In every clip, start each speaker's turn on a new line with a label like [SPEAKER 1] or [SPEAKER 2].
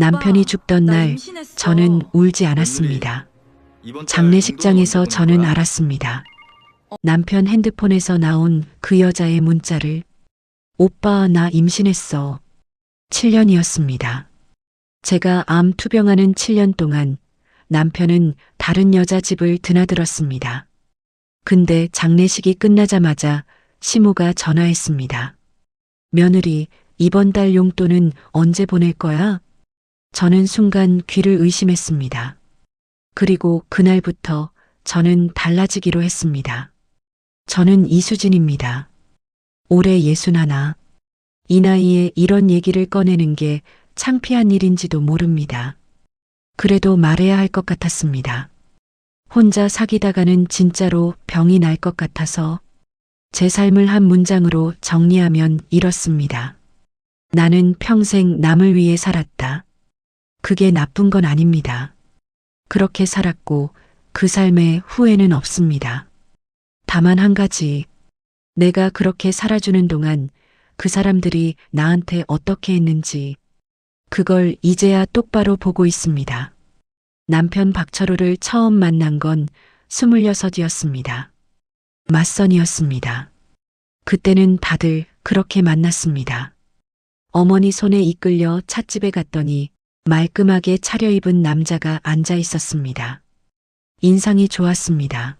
[SPEAKER 1] 남편이
[SPEAKER 2] 오빠,
[SPEAKER 1] 죽던
[SPEAKER 2] 나
[SPEAKER 1] 날
[SPEAKER 2] 임신했어.
[SPEAKER 1] 저는 울지
[SPEAKER 3] 며느리,
[SPEAKER 1] 않았습니다.
[SPEAKER 3] 이번 달
[SPEAKER 1] 장례식장에서
[SPEAKER 3] 운동 언제
[SPEAKER 1] 저는
[SPEAKER 3] 보는 거야?
[SPEAKER 1] 알았습니다. 남편 핸드폰에서 나온 그 여자의 문자를 오빠 나 임신했어. 7년이었습니다. 제가 암 투병하는 7년 동안 남편은 다른 여자 집을 드나들었습니다. 근데 장례식이 끝나자마자 시모가 전화했습니다. 며느리, 이번 달 용돈은 언제 보낼 거야? 저는 순간 귀를 의심했습니다. 그리고 그날부터 저는 달라지기로 했습니다. 저는 이수진입니다. 올해 61. 이 나이에 이런 얘기를 꺼내는 게 창피한 일인지도 모릅니다. 그래도 말해야 할 것 같았습니다. 혼자 사귀다가는 진짜로 병이 날 것 같아서 제 삶을 한 문장으로 정리하면 이렇습니다. 나는 평생 남을 위해 살았다. 그게 나쁜 건 아닙니다. 그렇게 살았고 그 삶에 후회는 없습니다. 다만 한 가지, 내가 그렇게 살아주는 동안 그 사람들이 나한테 어떻게 했는지 그걸 이제야 똑바로 보고 있습니다. 남편 박철호를 처음 만난 건 26이었습니다. 맞선이었습니다. 그때는 다들 그렇게 만났습니다. 어머니 손에 이끌려 찻집에 갔더니 말끔하게 차려입은 남자가 앉아 있었습니다. 인상이 좋았습니다.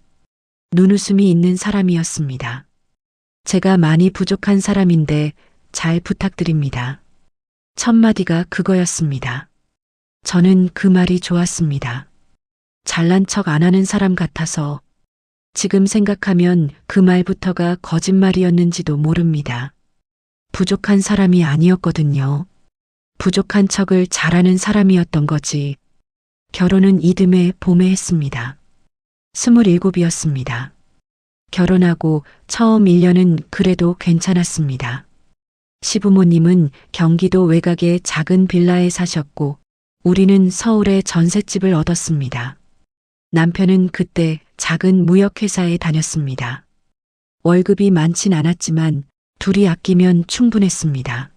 [SPEAKER 1] 눈웃음이 있는 사람이었습니다. 제가 많이 부족한 사람인데 잘 부탁드립니다. 첫 마디가 그거였습니다. 저는 그 말이 좋았습니다. 잘난 척 안 하는 사람 같아서 지금 생각하면 그 말부터가 거짓말이었는지도 모릅니다. 부족한 사람이 아니었거든요. 부족한 척을 잘하는 사람이었던 거지. 결혼은 이듬해 봄에 했습니다. 27이었습니다. 결혼하고 처음 1년은 그래도 괜찮았습니다. 시부모님은 경기도 외곽의 작은 빌라에 사셨고 우리는 서울에 전셋집을 얻었습니다. 남편은 그때 작은 무역회사에 다녔습니다. 월급이 많진 않았지만 둘이 아끼면 충분했습니다.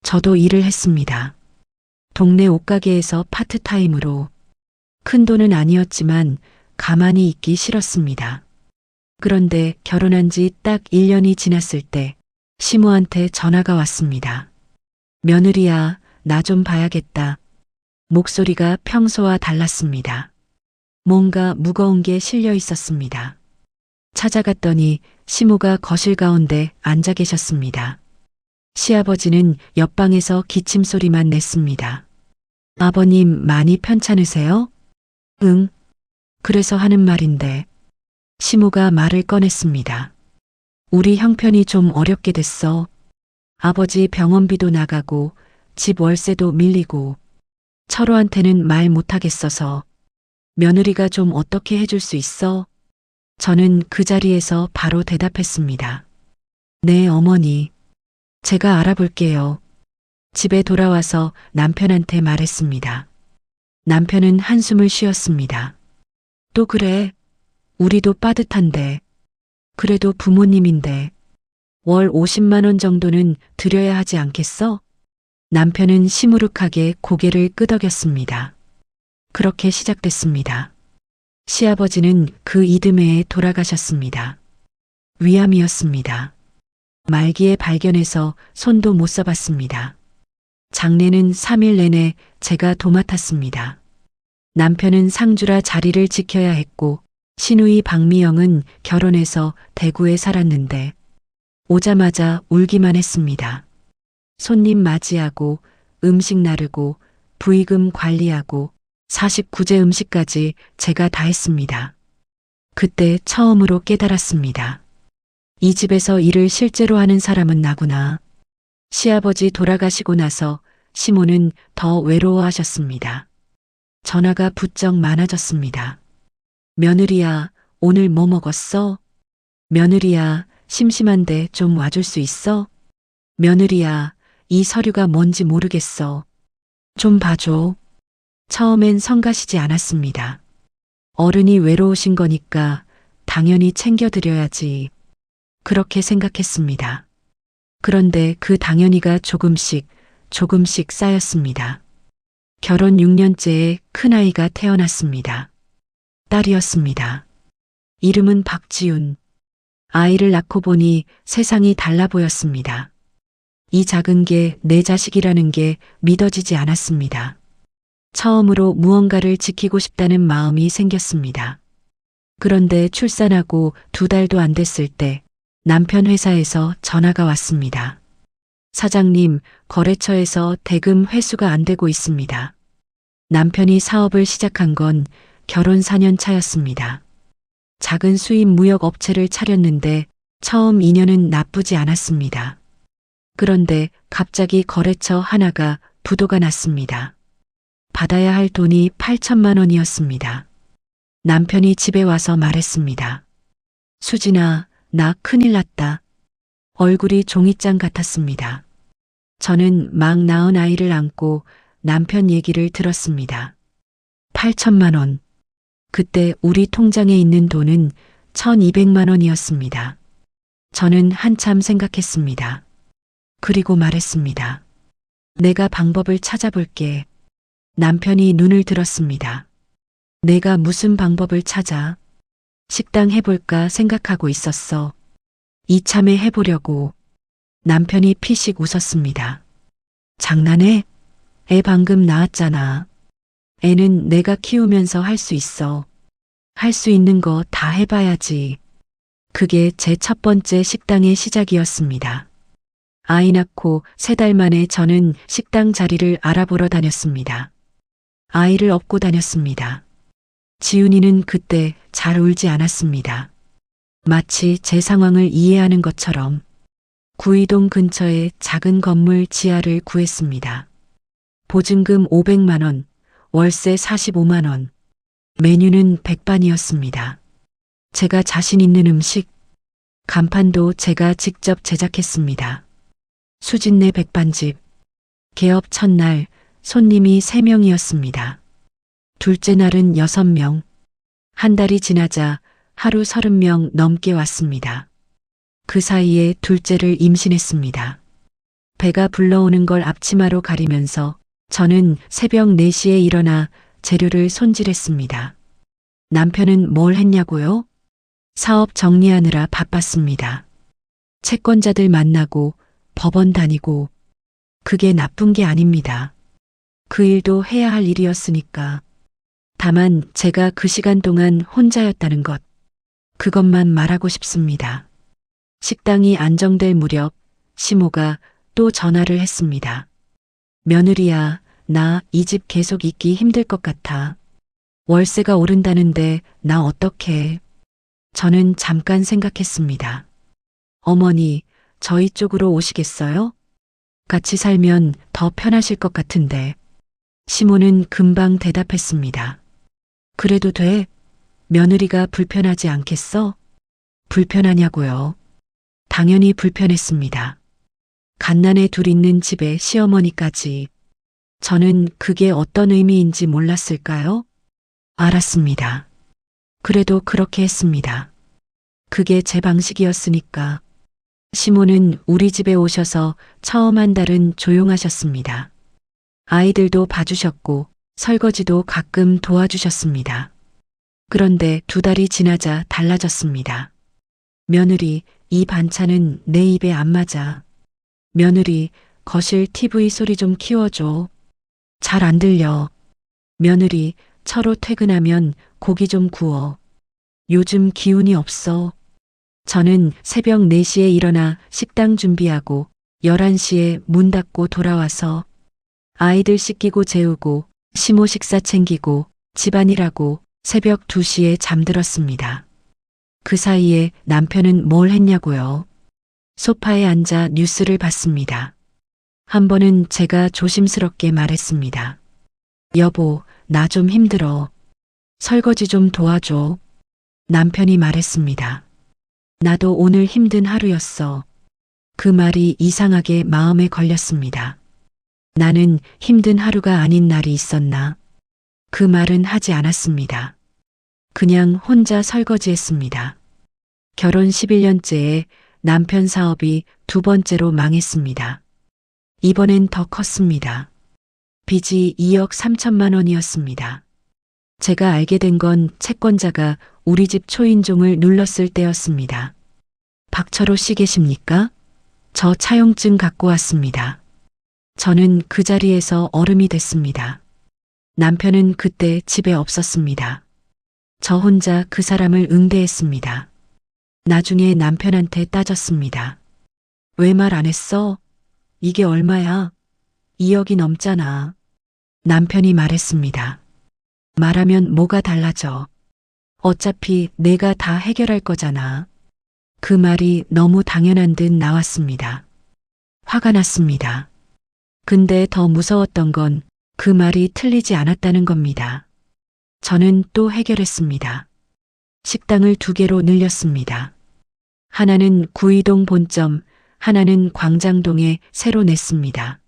[SPEAKER 1] 저도 일을 했습니다. 동네 옷가게에서 파트타임으로. 큰 돈은 아니었지만 가만히 있기 싫었습니다. 그런데 결혼한 지 딱 1년이 지났을 때 시모한테 전화가 왔습니다. 며느리야, 나 좀 봐야겠다. 목소리가 평소와 달랐습니다. 뭔가 무거운 게 실려 있었습니다. 찾아갔더니 시모가 거실 가운데 앉아 계셨습니다. 시아버지는 옆방에서 기침 소리만 냈습니다. 아버님 많이 편찮으세요? 응. 그래서 하는 말인데. 시모가 말을 꺼냈습니다. 우리 형편이 좀 어렵게 됐어. 아버지 병원비도 나가고 집 월세도 밀리고 철호한테는 말 못하겠어서 며느리가 좀 어떻게 해줄 수 있어? 저는 그 자리에서 바로 대답했습니다. 네, 어머니. 제가 알아볼게요. 집에 돌아와서 남편한테 말했습니다. 남편은 한숨을 쉬었습니다. 또 그래. 우리도 빠듯한데. 그래도 부모님인데. 월 50만 원 정도는 드려야 하지 않겠어? 남편은 시무룩하게 고개를 끄덕였습니다. 그렇게 시작됐습니다. 시아버지는 그 이듬해에 돌아가셨습니다. 위암이었습니다. 말기에 발견해서 손도 못 써봤습니다. 장례는 3일 내내 제가 도맡았습니다. 남편은 상주라 자리를 지켜야 했고 시누이 박미영은 결혼해서 대구에 살았는데 오자마자 울기만 했습니다. 손님 맞이하고 음식 나르고 부의금 관리하고 49제 음식까지 제가 다 했습니다. 그때 처음으로 깨달았습니다. 이 집에서 일을 실제로 하는 사람은 나구나. 시아버지 돌아가시고 나서 시모는 더 외로워하셨습니다. 전화가 부쩍 많아졌습니다. 며느리야, 오늘 뭐 먹었어? 며느리야, 심심한데 좀 와줄 수 있어? 며느리야, 이 서류가 뭔지 모르겠어. 좀 봐줘. 처음엔 성가시지 않았습니다. 어른이 외로우신 거니까 당연히 챙겨드려야지. 그렇게 생각했습니다. 그런데 그 당연히가 조금씩 쌓였습니다. 결혼 6년째에 큰아이가 태어났습니다. 딸이었습니다. 이름은 박지윤. 아이를 낳고 보니 세상이 달라 보였습니다. 이 작은 게 내 자식이라는 게 믿어지지 않았습니다. 처음으로 무언가를 지키고 싶다는 마음이 생겼습니다. 그런데 출산하고 2달도 안 됐을 때 남편 회사에서 전화가 왔습니다. 사장님, 거래처에서 대금 회수가 안 되고 있습니다. 남편이 사업을 시작한 건 결혼 4년 차였습니다. 작은 수입 무역 업체를 차렸는데 처음 2년은 나쁘지 않았습니다. 그런데 갑자기 거래처 하나가 부도가 났습니다. 받아야 할 돈이 8천만 원이었습니다. 남편이 집에 와서 말했습니다. 수진아, 나 큰일 났다. 얼굴이 종이장 같았습니다. 저는 막 낳은 아이를 안고 남편 얘기를 들었습니다. 8천만 원. 그때 우리 통장에 있는 돈은 1,200만 원이었습니다. 저는 한참 생각했습니다. 그리고 말했습니다. 내가 방법을 찾아볼게. 남편이 눈을 들었습니다. 내가 무슨 방법을 찾아? 식당 해볼까 생각하고 있었어. 이참에 해보려고. 남편이 피식 웃었습니다. 장난해? 애 방금 낳았잖아. 애는 내가 키우면서 할 수 있어. 할 수 있는 거 다 해봐야지. 그게 제 첫 번째 식당의 시작이었습니다. 아이 낳고 3달 만에 저는 식당 자리를 알아보러 다녔습니다. 아이를 업고 다녔습니다. 지훈이는 그때 잘 울지 않았습니다. 마치 제 상황을 이해하는 것처럼. 구이동 근처에 작은 건물 지하를 구했습니다. 보증금 500만 원, 월세 45만 원, 메뉴는 백반이었습니다. 제가 자신 있는 음식, 간판도 제가 직접 제작했습니다. 수진네 백반집, 개업 첫날 손님이 3명이었습니다. 둘째 날은 6명, 한 달이 지나자 하루 30명 넘게 왔습니다. 그 사이에 둘째를 임신했습니다. 배가 불러오는 걸 앞치마로 가리면서 저는 새벽 4시에 일어나 재료를 손질했습니다. 남편은 뭘 했냐고요? 사업 정리하느라 바빴습니다. 채권자들 만나고 법원 다니고. 그게 나쁜 게 아닙니다. 그 일도 해야 할 일이었으니까. 다만 제가 그 시간 동안 혼자였다는 것, 그것만 말하고 싶습니다. 식당이 안정될 무렵 시모가 또 전화를 했습니다. 며느리야, 나 이 집 계속 있기 힘들 것 같아. 월세가 오른다는데 나 어떡해. 저는 잠깐 생각했습니다. 어머니, 저희 쪽으로 오시겠어요? 같이 살면 더 편하실 것 같은데. 시모는 금방 대답했습니다. 그래도 돼? 며느리가 불편하지 않겠어? 불편하냐고요? 당연히 불편했습니다. 갓난애 둘 있는 집에 시어머니까지. 저는 그게 어떤 의미인지 몰랐을까요? 알았습니다. 그래도 그렇게 했습니다. 그게 제 방식이었으니까. 시모는 우리 집에 오셔서 처음 한 달은 조용하셨습니다. 아이들도 봐주셨고 설거지도 가끔 도와주셨습니다. 그런데 2달이 지나자 달라졌습니다. 며느리, 이 반찬은 내 입에 안 맞아. 며느리, 거실 TV 소리 좀 키워줘. 잘 안 들려. 며느리, 철오 퇴근하면 고기 좀 구워. 요즘 기운이 없어. 저는 새벽 4시에 일어나 식당 준비하고 11시에 문 닫고 돌아와서 아이들 씻기고 재우고 시모 식사 챙기고 집안일하고 새벽 2시에 잠들었습니다. 그 사이에 남편은 뭘 했냐고요? 소파에 앉아 뉴스를 봤습니다. 한 번은 제가 조심스럽게 말했습니다. 여보, 나 좀 힘들어. 설거지 좀 도와줘. 남편이 말했습니다. 나도 오늘 힘든 하루였어. 그 말이 이상하게 마음에 걸렸습니다. 나는 힘든 하루가 아닌 날이 있었나? 그 말은 하지 않았습니다. 그냥 혼자 설거지했습니다. 결혼 11년째에 남편 사업이 2번째로 망했습니다. 이번엔 더 컸습니다. 빚이 2억 3천만 원이었습니다. 제가 알게 된 건 채권자가 우리 집 초인종을 눌렀을 때였습니다. 박철호 씨 계십니까? 저 차용증 갖고 왔습니다. 저는 그 자리에서 얼음이 됐습니다. 남편은 그때 집에 없었습니다. 저 혼자 그 사람을 응대했습니다. 나중에 남편한테 따졌습니다. 왜 말 안 했어? 이게 얼마야? 2억이 넘잖아. 남편이 말했습니다. 말하면 뭐가 달라져. 어차피 내가 다 해결할 거잖아. 그 말이 너무 당연한 듯 나왔습니다. 화가 났습니다. 근데 더 무서웠던 건 그 말이 틀리지 않았다는 겁니다. 저는 또 해결했습니다. 식당을 2개로 늘렸습니다. 하나는 구이동 본점, 하나는 광장동에 새로 냈습니다.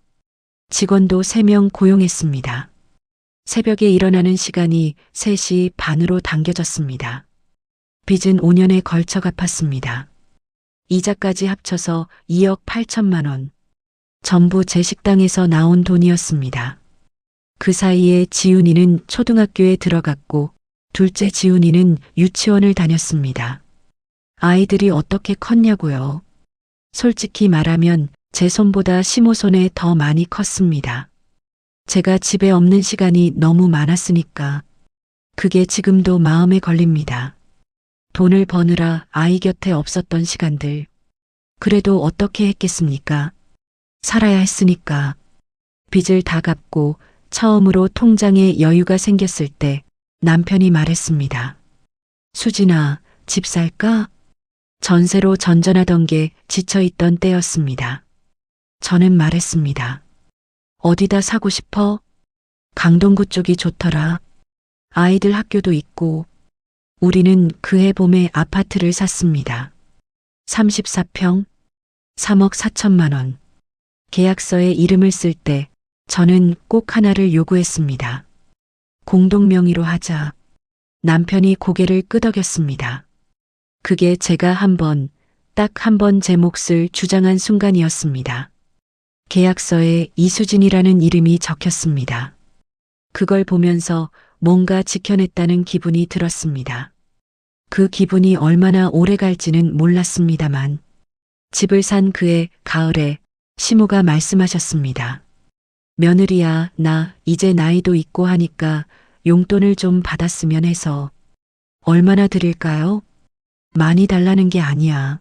[SPEAKER 1] 직원도 3명 고용했습니다. 새벽에 일어나는 시간이 3시 반으로 당겨졌습니다. 빚은 5년에 걸쳐 갚았습니다. 이자까지 합쳐서 2억 8천만 원. 전부 제 식당에서 나온 돈이었습니다. 그 사이에 지훈이는 초등학교에 들어갔고 둘째 지훈이는 유치원을 다녔습니다. 아이들이 어떻게 컸냐고요? 솔직히 말하면 제 손보다 시모 손에 더 많이 컸습니다. 제가 집에 없는 시간이 너무 많았으니까 그게 지금도 마음에 걸립니다. 돈을 버느라 아이 곁에 없었던 시간들. 그래도 어떻게 했겠습니까? 살아야 했으니까. 빚을 다 갚고 처음으로 통장에 여유가 생겼을 때 남편이 말했습니다. 수진아, 집 살까? 전세로 전전하던 게 지쳐있던 때였습니다. 저는 말했습니다. 어디다 사고 싶어? 강동구 쪽이 좋더라. 아이들 학교도 있고. 우리는 그해 봄에 아파트를 샀습니다. 34평, 3억 4천만 원. 계약서에 이름을 쓸 때 저는 꼭 하나를 요구했습니다. 공동명의로 하자. 남편이 고개를 끄덕였습니다. 그게 제가 딱 한 번 제 몫을 주장한 순간이었습니다. 계약서에 이수진이라는 이름이 적혔습니다. 그걸 보면서 뭔가 지켜냈다는 기분이 들었습니다. 그 기분이 얼마나 오래 갈지는 몰랐습니다만 집을 산 그해 가을에 시모가 말씀하셨습니다. 며느리야, 나 이제 나이도 있고 하니까 용돈을 좀 받았으면 해서. 얼마나 드릴까요? 많이 달라는 게 아니야.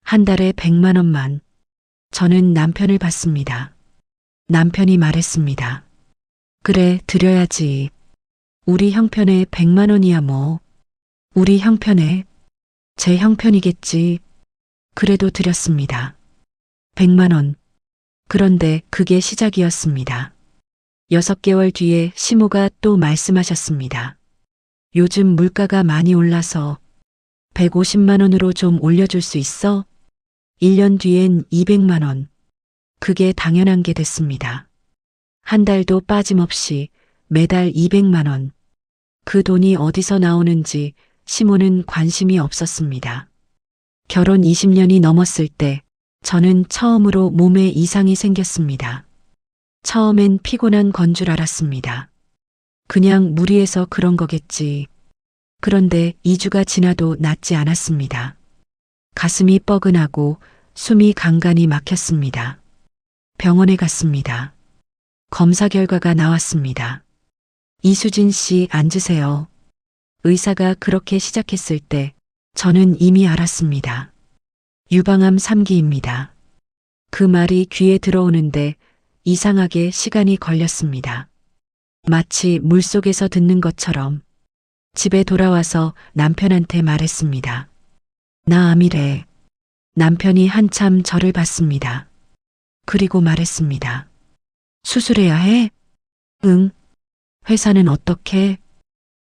[SPEAKER 1] 한 달에 100만 원만. 저는 남편을 봤습니다. 남편이 말했습니다. 그래, 드려야지. 우리 형편에 100만 원이야 뭐. 우리 형편에. 제 형편이겠지. 그래도 드렸습니다. 100만 원. 그런데 그게 시작이었습니다. 6개월 뒤에 시모가 또 말씀하셨습니다. 요즘 물가가 많이 올라서 150만 원으로 좀 올려줄 수 있어? 1년 뒤엔 200만 원. 그게 당연한 게 됐습니다. 한 달도 빠짐없이 매달 200만 원. 그 돈이 어디서 나오는지 시모는 관심이 없었습니다. 결혼 20년이 넘었을 때 저는 처음으로 몸에 이상이 생겼습니다. 처음엔 피곤한 건 줄 알았습니다. 그냥 무리해서 그런 거겠지. 그런데 2주가 지나도 낫지 않았습니다. 가슴이 뻐근하고 숨이 간간이 막혔습니다. 병원에 갔습니다. 검사 결과가 나왔습니다. 이수진 씨 앉으세요. 의사가 그렇게 시작했을 때 저는 이미 알았습니다. 유방암 3기입니다. 그 말이 귀에 들어오는데 이상하게 시간이 걸렸습니다. 마치 물속에서 듣는 것처럼 집에 돌아와서 남편한테 말했습니다. 나 암이래. 남편이 한참 저를 봤습니다. 그리고 말했습니다. 수술해야 해? 응. 회사는 어떻게?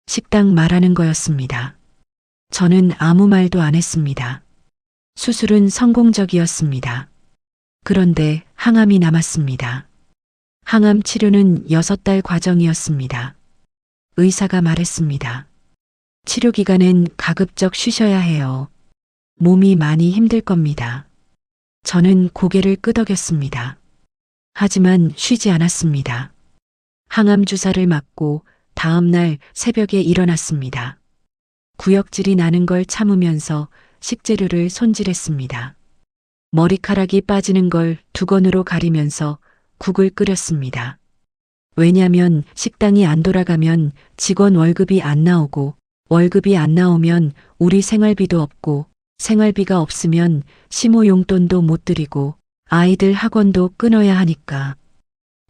[SPEAKER 1] 식당 말하는 거였습니다. 저는 아무 말도 안 했습니다. 수술은 성공적이었습니다. 그런데 항암이 남았습니다. 항암 치료는 6달 과정이었습니다. 의사가 말했습니다. 치료 기간엔 가급적 쉬셔야 해요. 몸이 많이 힘들 겁니다. 저는 고개를 끄덕였습니다. 하지만 쉬지 않았습니다. 항암 주사를 맞고 다음 날 새벽에 일어났습니다. 구역질이 나는 걸 참으면서 식재료를 손질했습니다. 머리카락이 빠지는 걸 두건으로 가리면서 국을 끓였습니다. 왜냐면 식당이 안 돌아가면 직원 월급이 안 나오고 월급이 안 나오면 우리 생활비도 없고 생활비가 없으면 시모 용돈도 못 드리고 아이들 학원도 끊어야 하니까.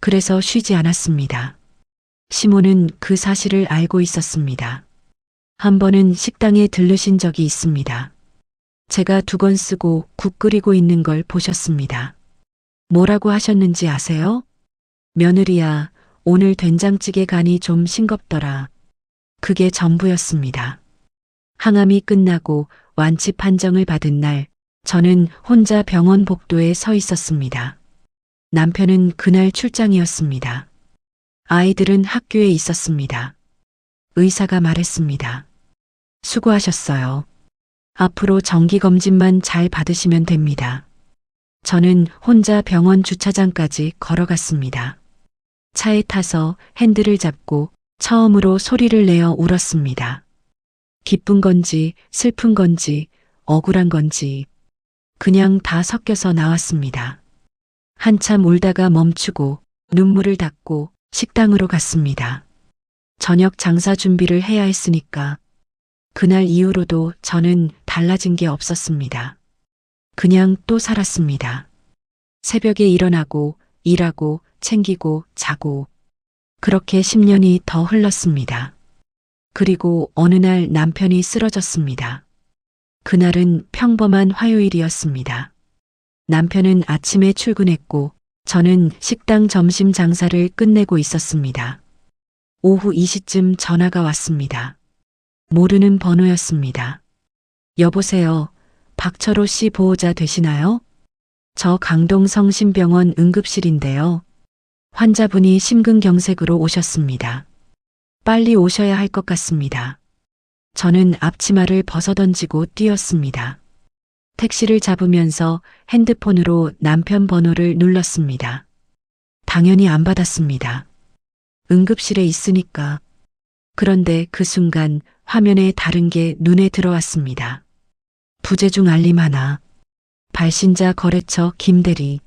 [SPEAKER 1] 그래서 쉬지 않았습니다. 시모는 그 사실을 알고 있었습니다. 한 번은 식당에 들르신 적이 있습니다. 제가 두건 쓰고 국 끓이고 있는 걸 보셨습니다. 뭐라고 하셨는지 아세요? 며느리야, 오늘 된장찌개 간이 좀 싱겁더라. 그게 전부였습니다. 항암이 끝나고 완치 판정을 받은 날, 저는 혼자 병원 복도에 서 있었습니다. 남편은 그날 출장이었습니다. 아이들은 학교에 있었습니다. 의사가 말했습니다. 수고하셨어요. 앞으로 정기검진만 잘 받으시면 됩니다. 저는 혼자 병원 주차장까지 걸어갔습니다. 차에 타서 핸들을 잡고 처음으로 소리를 내어 울었습니다. 기쁜 건지 슬픈 건지 억울한 건지 그냥 다 섞여서 나왔습니다. 한참 울다가 멈추고 눈물을 닦고 식당으로 갔습니다. 저녁 장사 준비를 해야 했으니까 그날 이후로도 저는 달라진 게 없었습니다. 그냥 또 살았습니다. 새벽에 일어나고 일하고 챙기고 자고 그렇게 10년이 더 흘렀습니다. 그리고 어느 날 남편이 쓰러졌습니다. 그날은 평범한 화요일이었습니다. 남편은 아침에 출근했고 저는 식당 점심 장사를 끝내고 있었습니다. 오후 2시쯤 전화가 왔습니다. 모르는 번호였습니다. 여보세요. 박철호 씨 보호자 되시나요? 저 강동 성심병원 응급실인데요. 환자분이 심근경색으로 오셨습니다. 빨리 오셔야 할 것 같습니다. 저는 앞치마를 벗어던지고 뛰었습니다. 택시를 잡으면서 핸드폰으로 남편 번호를 눌렀습니다. 당연히 안 받았습니다. 응급실에 있으니까. 그런데 그 순간 화면에 다른 게 눈에 들어왔습니다. 부재중 알림 하나. 발신자 거래처 김대리.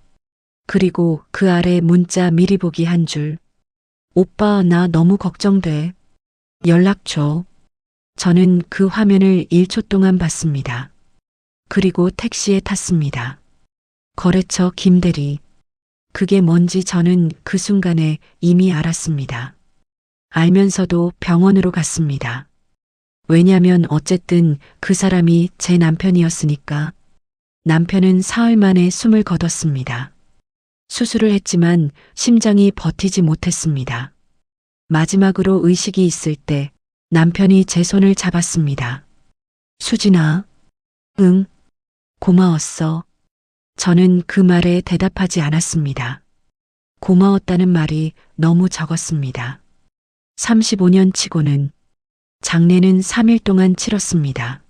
[SPEAKER 1] 그리고 그 아래 문자 미리 보기 한 줄. 오빠 나 너무 걱정돼. 연락 줘. 저는 그 화면을 1초 동안 봤습니다. 그리고 택시에 탔습니다. 거래처 김대리. 그게 뭔지 저는 그 순간에 이미 알았습니다. 알면서도 병원으로 갔습니다. 왜냐면 어쨌든 그 사람이 제 남편이었으니까. 남편은 사흘 만에 숨을 거뒀습니다. 수술을 했지만 심장이 버티지 못했습니다. 마지막으로 의식이 있을 때 남편이 제 손을 잡았습니다. 수진아. 응. 고마웠어. 저는 그 말에 대답하지 않았습니다. 고마웠다는 말이 너무 적었습니다. 35년 치고는 장례는 3일 동안 치렀습니다.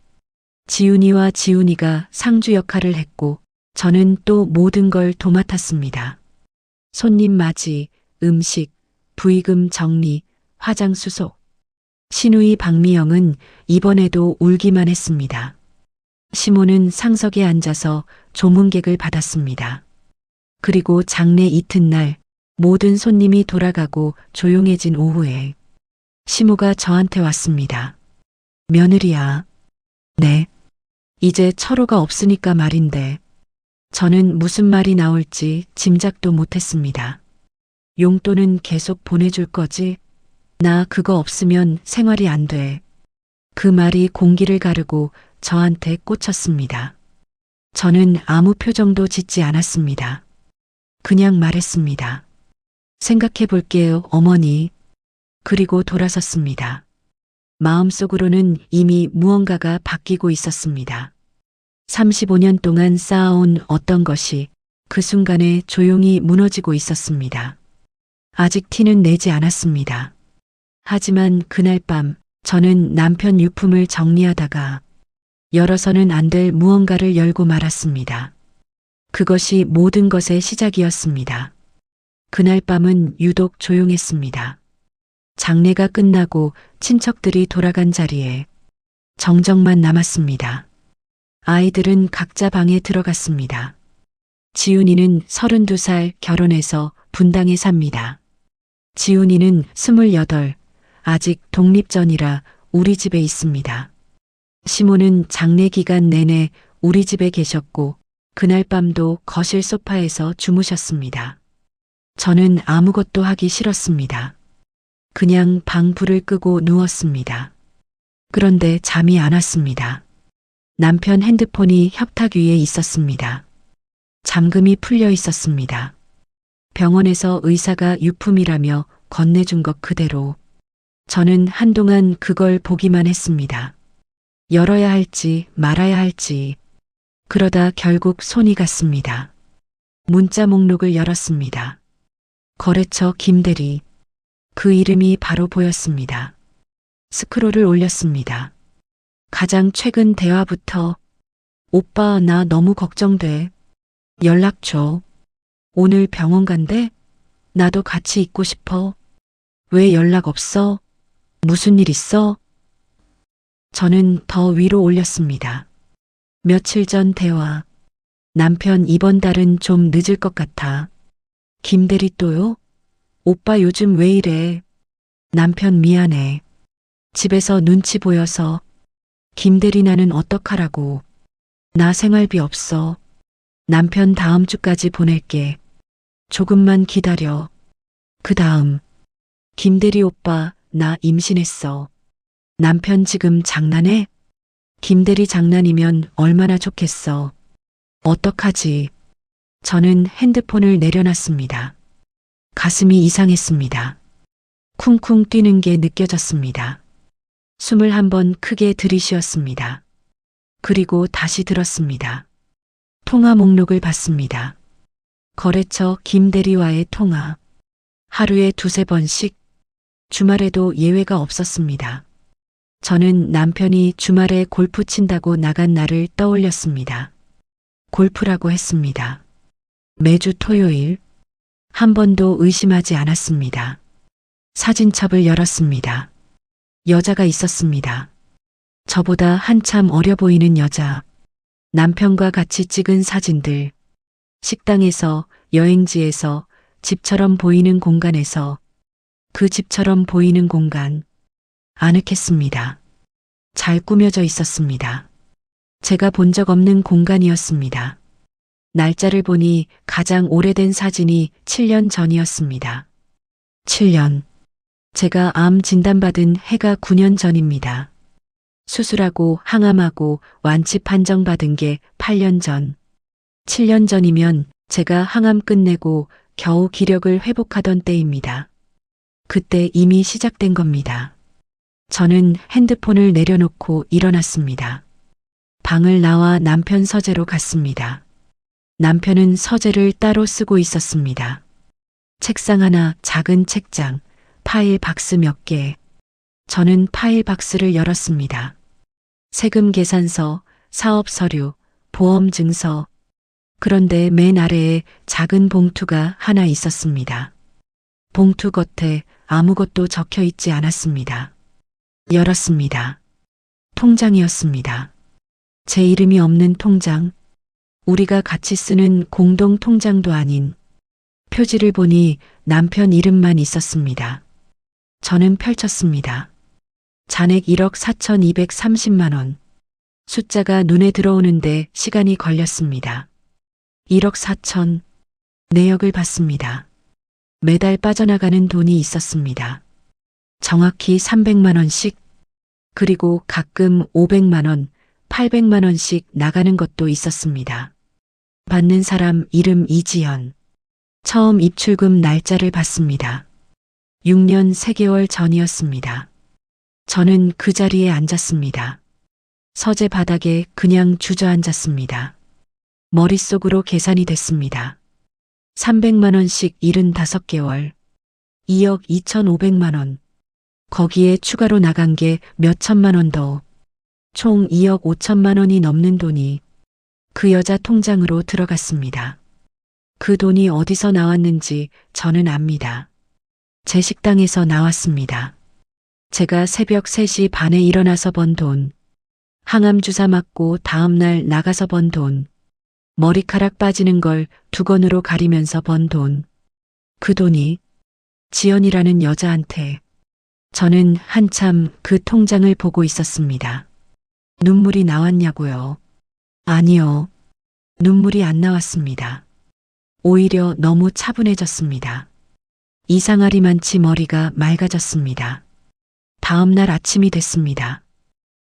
[SPEAKER 1] 지훈이와 지훈이가 상주 역할을 했고 저는 또 모든 걸 도맡았습니다. 손님 맞이, 음식, 부의금 정리, 화장 수속. 시누이 박미영은 이번에도 울기만 했습니다. 시모는 상석에 앉아서 조문객을 받았습니다. 그리고 장례 이튿날 모든 손님이 돌아가고 조용해진 오후에 시모가 저한테 왔습니다. 며느리야. 네. 이제 철호가 없으니까 말인데. 저는 무슨 말이 나올지 짐작도 못했습니다. 용돈은 계속 보내줄 거지? 나 그거 없으면 생활이 안 돼. 그 말이 공기를 가르고 저한테 꽂혔습니다. 저는 아무 표정도 짓지 않았습니다. 그냥 말했습니다. 생각해 볼게요, 어머니. 그리고 돌아섰습니다. 마음속으로는 이미 무언가가 바뀌고 있었습니다. 35년 동안 쌓아온 어떤 것이 그 순간에 조용히 무너지고 있었습니다. 아직 티는 내지 않았습니다. 하지만 그날 밤 저는 남편 유품을 정리하다가 열어서는 안 될 무언가를 열고 말았습니다. 그것이 모든 것의 시작이었습니다. 그날 밤은 유독 조용했습니다. 장례가 끝나고 친척들이 돌아간 자리에 정적만 남았습니다. 아이들은 각자 방에 들어갔습니다. 지훈이는 32살 결혼해서 분당에 삽니다. 지훈이는 28, 아직 독립전이라 우리 집에 있습니다. 시모는 장례 기간 내내 우리 집에 계셨고 그날 밤도 거실 소파에서 주무셨습니다. 저는 아무것도 하기 싫었습니다. 그냥 방 불을 끄고 누웠습니다. 그런데 잠이 안 왔습니다. 남편 핸드폰이 협탁 위에 있었습니다. 잠금이 풀려 있었습니다. 병원에서 의사가 유품이라며 건네준 것 그대로 저는 한동안 그걸 보기만 했습니다. 열어야 할지 말아야 할지 그러다 결국 손이 갔습니다. 문자 목록을 열었습니다. 거래처 김대리. 그 이름이 바로 보였습니다. 스크롤을 올렸습니다. 가장 최근 대화부터 오빠 나 너무 걱정돼. 연락 줘. 오늘 병원 간대? 나도 같이 있고 싶어. 왜 연락 없어? 무슨 일 있어? 저는 더 위로 올렸습니다. 며칠 전 대화. 남편 이번 달은 좀 늦을 것 같아. 김대리 또요? 오빠 요즘 왜 이래? 남편 미안해. 집에서 눈치 보여서. 김대리 나는 어떡하라고. 나 생활비 없어. 남편 다음 주까지 보낼게. 조금만 기다려. 그 다음. 김대리 오빠 나 임신했어. 남편 지금 장난해? 김대리 장난이면 얼마나 좋겠어. 어떡하지? 저는 핸드폰을 내려놨습니다. 가슴이 이상했습니다. 쿵쿵 뛰는 게 느껴졌습니다. 숨을 한번 크게 들이쉬었습니다. 그리고 다시 들었습니다. 통화 목록을 봤습니다. 거래처 김대리와의 통화. 하루에 두세 번씩, 주말에도 예외가 없었습니다. 저는 남편이 주말에 골프 친다고 나간 날을 떠올렸습니다. 골프라고 했습니다. 매주 토요일. 한 번도 의심하지 않았습니다. 사진첩을 열었습니다. 여자가 있었습니다. 저보다 한참 어려 보이는 여자. 남편과 같이 찍은 사진들. 식당에서, 여행지에서, 집처럼 보이는 공간에서, 그 집처럼 보이는 공간. 아늑했습니다. 잘 꾸며져 있었습니다. 제가 본 적 없는 공간이었습니다. 날짜를 보니 가장 오래된 사진이 7년 전이었습니다. 7년. 제가 암 진단받은 해가 9년 전입니다. 수술하고 항암하고 완치 판정받은 게 8년 전. 7년 전이면 제가 항암 끝내고 겨우 기력을 회복하던 때입니다. 그때 이미 시작된 겁니다. 저는 핸드폰을 내려놓고 일어났습니다. 방을 나와 남편 서재로 갔습니다. 남편은 서재를 따로 쓰고 있었습니다. 책상 하나, 작은 책장, 파일 박스 몇 개. 저는 파일 박스를 열었습니다. 세금 계산서, 사업 서류, 보험 증서. 그런데 맨 아래에 작은 봉투가 하나 있었습니다. 봉투 겉에 아무것도 적혀 있지 않았습니다. 열었습니다. 통장이었습니다. 제 이름이 없는 통장. 우리가 같이 쓰는 공동 통장도 아닌. 표지를 보니 남편 이름만 있었습니다. 저는 펼쳤습니다. 잔액 1억 4,230만 원. 숫자가 눈에 들어오는데 시간이 걸렸습니다. 1억 4천. 내역을 봤습니다. 매달 빠져나가는 돈이 있었습니다. 정확히 300만 원씩, 그리고 가끔 500만 원, 800만 원씩 나가는 것도 있었습니다. 받는 사람 이름 이지연. 처음 입출금 날짜를 봤습니다. 6년 3개월 전이었습니다. 저는 그 자리에 앉았습니다. 서재 바닥에 그냥 주저앉았습니다. 머릿속으로 계산이 됐습니다. 300만 원씩 75개월. 2억 2,500만 원. 거기에 추가로 나간 게 몇천만 원 더. 총 2억 5천만 원이 넘는 돈이 그 여자 통장으로 들어갔습니다. 그 돈이 어디서 나왔는지 저는 압니다. 제 식당에서 나왔습니다. 제가 새벽 3시 반에 일어나서 번 돈, 항암 주사 맞고 다음날 나가서 번 돈, 머리카락 빠지는 걸 두건으로 가리면서 번 돈. 그 돈이 지연이라는 여자한테. 저는 한참 그 통장을 보고 있었습니다. 눈물이 나왔냐고요? 아니요. 눈물이 안 나왔습니다. 오히려 너무 차분해졌습니다. 이상하리만치 머리가 맑아졌습니다. 다음 날 아침이 됐습니다.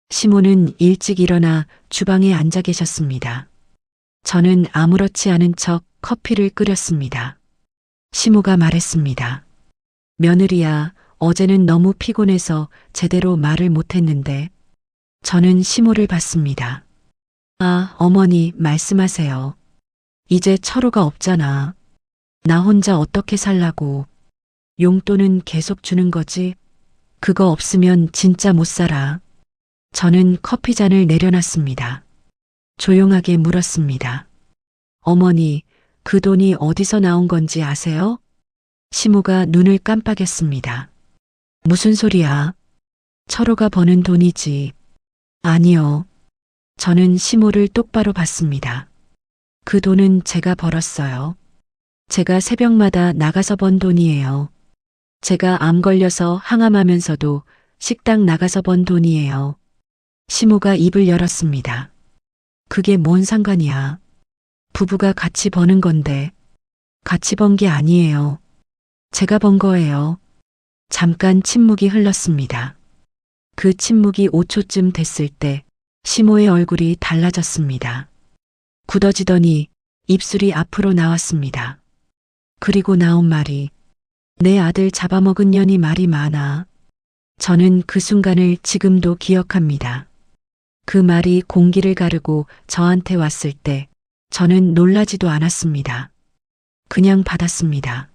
[SPEAKER 1] 시모는 일찍 일어나 주방에 앉아 계셨습니다. 저는 아무렇지 않은 척 커피를 끓였습니다. 시모가 말했습니다. 며느리야, 어제는 너무 피곤해서 제대로 말을 못했는데. 저는 시모를 봤습니다. 아, 어머니, 말씀하세요. 이제 철호가 없잖아. 나 혼자 어떻게 살라고. 용돈은 계속 주는 거지. 그거 없으면 진짜 못 살아. 저는 커피잔을 내려놨습니다. 조용하게 물었습니다. 어머니, 그 돈이 어디서 나온 건지 아세요? 시모가 눈을 깜빡였습니다. 무슨 소리야? 철호가 버는 돈이지. 아니요. 저는 시모를 똑바로 봤습니다. 그 돈은 제가 벌었어요. 제가 새벽마다 나가서 번 돈이에요. 제가 암 걸려서 항암하면서도 식당 나가서 번 돈이에요. 시모가 입을 열었습니다. 그게 뭔 상관이야. 부부가 같이 버는 건데. 같이 번 게 아니에요. 제가 번 거예요. 잠깐 침묵이 흘렀습니다. 그 침묵이 5초쯤 됐을 때 시모의 얼굴이 달라졌습니다. 굳어지더니 입술이 앞으로 나왔습니다. 그리고 나온 말이 내 아들 잡아먹은 년이 말이 많아. 저는 그 순간을 지금도 기억합니다. 그 말이 공기를 가르고 저한테 왔을 때 저는 놀라지도 않았습니다. 그냥 받았습니다.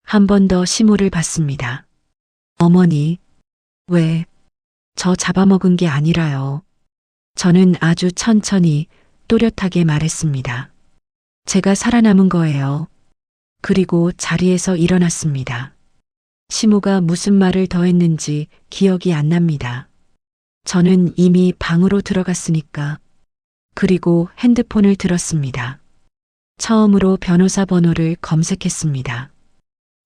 [SPEAKER 1] 한 번 더 시모를 봤습니다. 어머니, 왜? 저 잡아먹은 게 아니라요. 저는 아주 천천히 또렷하게 말했습니다. 제가 살아남은 거예요. 그리고 자리에서 일어났습니다. 시모가 무슨 말을 더 했는지 기억이 안 납니다. 저는 이미 방으로 들어갔으니까. 그리고 핸드폰을 들었습니다. 처음으로 변호사 번호를 검색했습니다.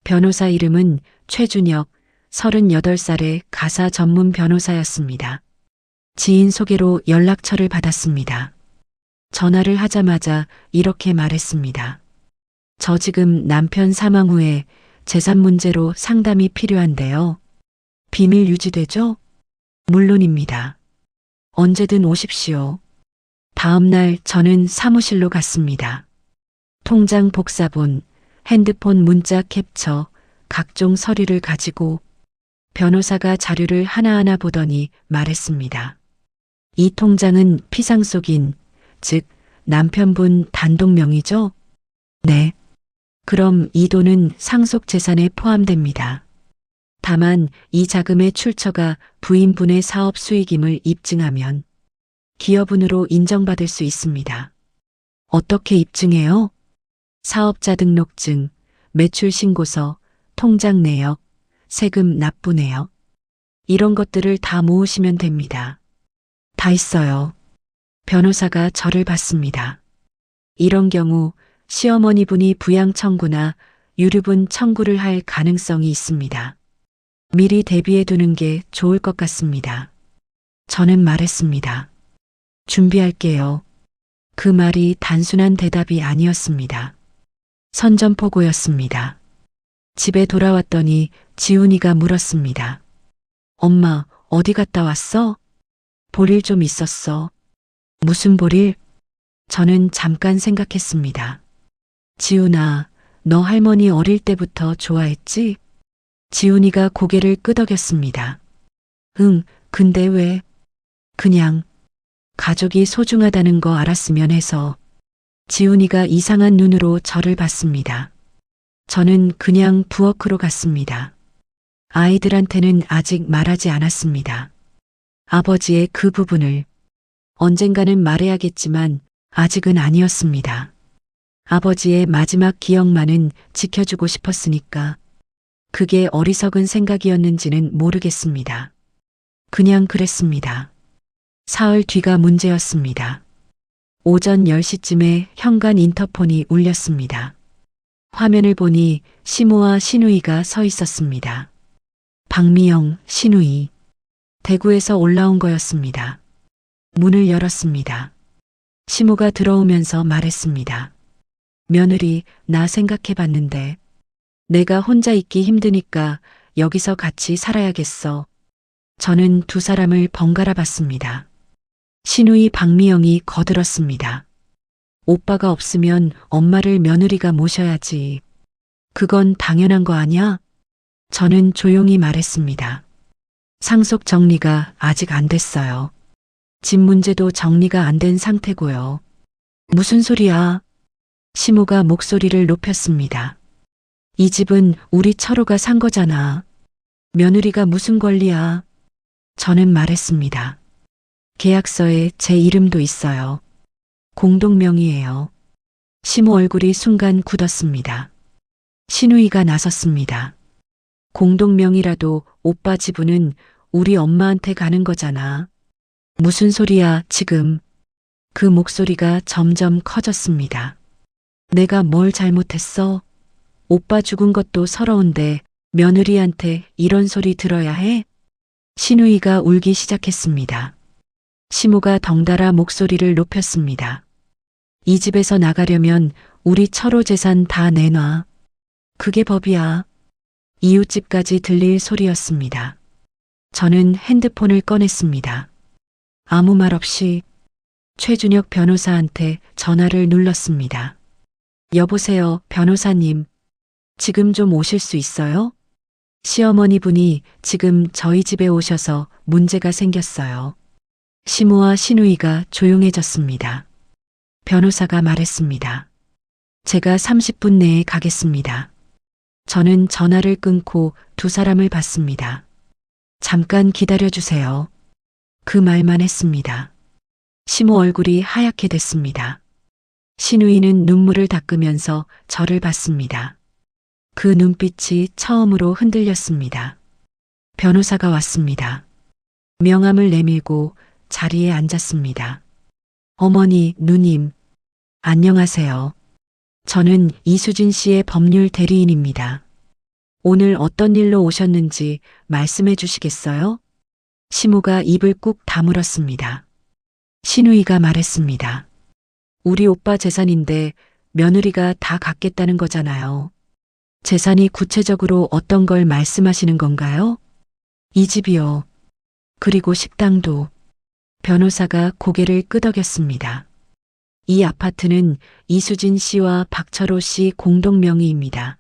[SPEAKER 1] 변호사 이름은 최준혁, 38살의 가사 전문 변호사였습니다. 지인 소개로 연락처를 받았습니다. 전화를 하자마자 이렇게 말했습니다. 저 지금 남편 사망 후에 재산 문제로 상담이 필요한데요. 비밀 유지되죠? 물론입니다. 언제든 오십시오. 다음 날 저는 사무실로 갔습니다. 통장 복사본, 핸드폰 문자 캡처, 각종 서류를 가지고 변호사가 자료를 하나하나 보더니 말했습니다. 이 통장은 피상속인, 즉 남편분 단독 명의죠? 네. 그럼 이 돈은 상속 재산에 포함됩니다. 다만 이 자금의 출처가 부인분의 사업 수익임을 입증하면 기여분으로 인정받을 수 있습니다. 어떻게 입증해요? 사업자 등록증, 매출 신고서, 통장 내역, 세금 납부 내역. 이런 것들을 다 모으시면 됩니다. 다 있어요. 변호사가 저를 봤습니다. 이런 경우 시어머니 분이 부양 청구나 유류분 청구를 할 가능성이 있습니다. 미리 대비해 두는 게 좋을 것 같습니다. 저는 말했습니다. 준비할게요. 그 말이 단순한 대답이 아니었습니다. 선전포고였습니다. 집에 돌아왔더니 지훈이가 물었습니다. 엄마, 어디 갔다 왔어? 볼일 좀 있었어. 무슨 볼일? 저는 잠깐 생각했습니다. 지훈아, 너 할머니 어릴 때부터 좋아했지? 지훈이가 고개를 끄덕였습니다. 응, 근데 왜? 그냥 가족이 소중하다는 거 알았으면 해서. 지훈이가 이상한 눈으로 저를 봤습니다. 저는 그냥 부엌으로 갔습니다. 아이들한테는 아직 말하지 않았습니다. 아버지의 그 부분을 언젠가는 말해야겠지만 아직은 아니었습니다. 아버지의 마지막 기억만은 지켜주고 싶었으니까 그게 어리석은 생각이었는지는 모르겠습니다. 그냥 그랬습니다. 사흘 뒤가 문제였습니다. 오전 10시쯤에 현관 인터폰이 울렸습니다. 화면을 보니 시모와 신우이가 서 있었습니다. 박미영, 신우이. 대구에서 올라온 거였습니다. 문을 열었습니다. 시모가 들어오면서 말했습니다. 며느리, 나 생각해 봤는데 내가 혼자 있기 힘드니까 여기서 같이 살아야겠어. 저는 두 사람을 번갈아 봤습니다. 신우이 박미영이 거들었습니다. 오빠가 없으면 엄마를 며느리가 모셔야지. 그건 당연한 거 아냐? 저는 조용히 말했습니다. 상속 정리가 아직 안 됐어요. 집 문제도 정리가 안 된 상태고요. 무슨 소리야? 시모가 목소리를 높였습니다. 이 집은 우리 철호가 산 거잖아. 며느리가 무슨 권리야? 저는 말했습니다. 계약서에 제 이름도 있어요. 공동명의예요. 시모 얼굴이 순간 굳었습니다. 신우이가 나섰습니다. 공동명의라도 오빠 지분은 우리 엄마한테 가는 거잖아. 무슨 소리야 지금. 그 목소리가 점점 커졌습니다. 내가 뭘 잘못했어? 오빠 죽은 것도 서러운데 며느리한테 이런 소리 들어야 해? 신우이가 울기 시작했습니다. 시모가 덩달아 목소리를 높였습니다. 이 집에서 나가려면 우리 철호 재산 다 내놔. 그게 법이야. 이웃집까지 들릴 소리였습니다. 저는 핸드폰을 꺼냈습니다. 아무 말 없이 최준혁 변호사한테 전화를 눌렀습니다. 여보세요, 변호사님. 지금 좀 오실 수 있어요? 시어머니 분이 지금 저희 집에 오셔서 문제가 생겼어요. 시모와 신우이가 조용해졌습니다. 변호사가 말했습니다. 제가 30분 내에 가겠습니다. 저는 전화를 끊고 두 사람을 봤습니다. 잠깐 기다려주세요. 그 말만 했습니다. 시모 얼굴이 하얗게 됐습니다. 신우이는 눈물을 닦으면서 저를 봤습니다. 그 눈빛이 처음으로 흔들렸습니다. 변호사가 왔습니다. 명함을 내밀고 자리에 앉았습니다. 어머니, 누님, 안녕하세요. 저는 이수진 씨의 법률 대리인입니다. 오늘 어떤 일로 오셨는지 말씀해 주시겠어요? 시모가 입을 꾹 다물었습니다. 신우이가 말했습니다. 우리 오빠 재산인데 며느리가 다 갖겠다는 거잖아요. 재산이 구체적으로 어떤 걸 말씀하시는 건가요? 이 집이요. 그리고 식당도. 변호사가 고개를 끄덕였습니다. 이 아파트는 이수진 씨와 박철호 씨 공동 명의입니다.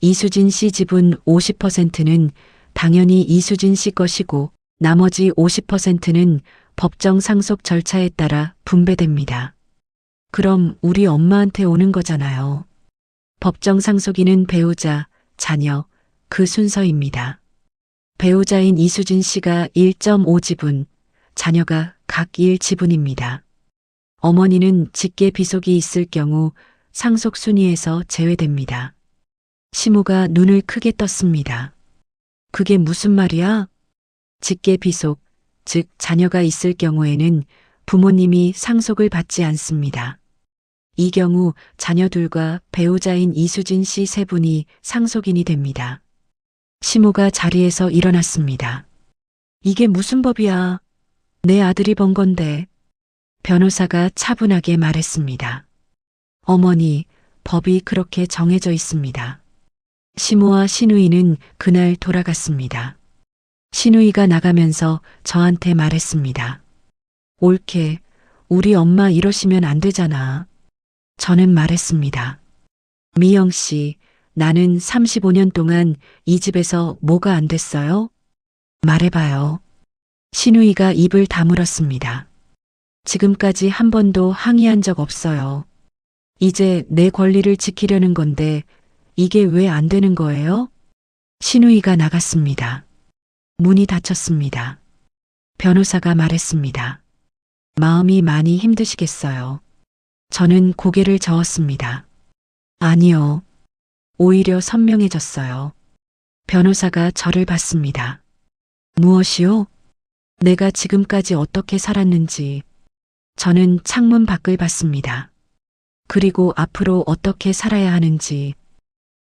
[SPEAKER 1] 이수진 씨 지분 50%는 당연히 이수진 씨 것이고 나머지 50%는 법정 상속 절차에 따라 분배됩니다. 그럼 우리 엄마한테 오는 거잖아요. 법정 상속인은 배우자, 자녀, 그 순서입니다. 배우자인 이수진 씨가 1.5지분, 자녀가 각 1지분입니다. 어머니는 직계 비속이 있을 경우 상속 순위에서 제외됩니다. 시모가 눈을 크게 떴습니다. 그게 무슨 말이야? 직계 비속, 즉 자녀가 있을 경우에는 부모님이 상속을 받지 않습니다. 이 경우 자녀들과 배우자인 이수진 씨 세 분이 상속인이 됩니다. 시모가 자리에서 일어났습니다. 이게 무슨 법이야? 내 아들이 번 건데. 변호사가 차분하게 말했습니다. 어머니, 법이 그렇게 정해져 있습니다. 시모와 신우이는 그날 돌아갔습니다. 신우이가 나가면서 저한테 말했습니다. 옳게, 우리 엄마 이러시면 안 되잖아. 저는 말했습니다. 미영 씨, 나는 35년 동안 이 집에서 뭐가 안 됐어요? 말해봐요. 신우이가 입을 다물었습니다. 지금까지 한 번도 항의한 적 없어요. 이제 내 권리를 지키려는 건데 이게 왜 안 되는 거예요? 신우이가 나갔습니다. 문이 닫혔습니다. 변호사가 말했습니다. 마음이 많이 힘드시겠어요. 저는 고개를 저었습니다. 아니요. 오히려 선명해졌어요. 변호사가 저를 봤습니다. 무엇이요? 내가 지금까지 어떻게 살았는지. 저는 창문 밖을 봤습니다. 그리고 앞으로 어떻게 살아야 하는지.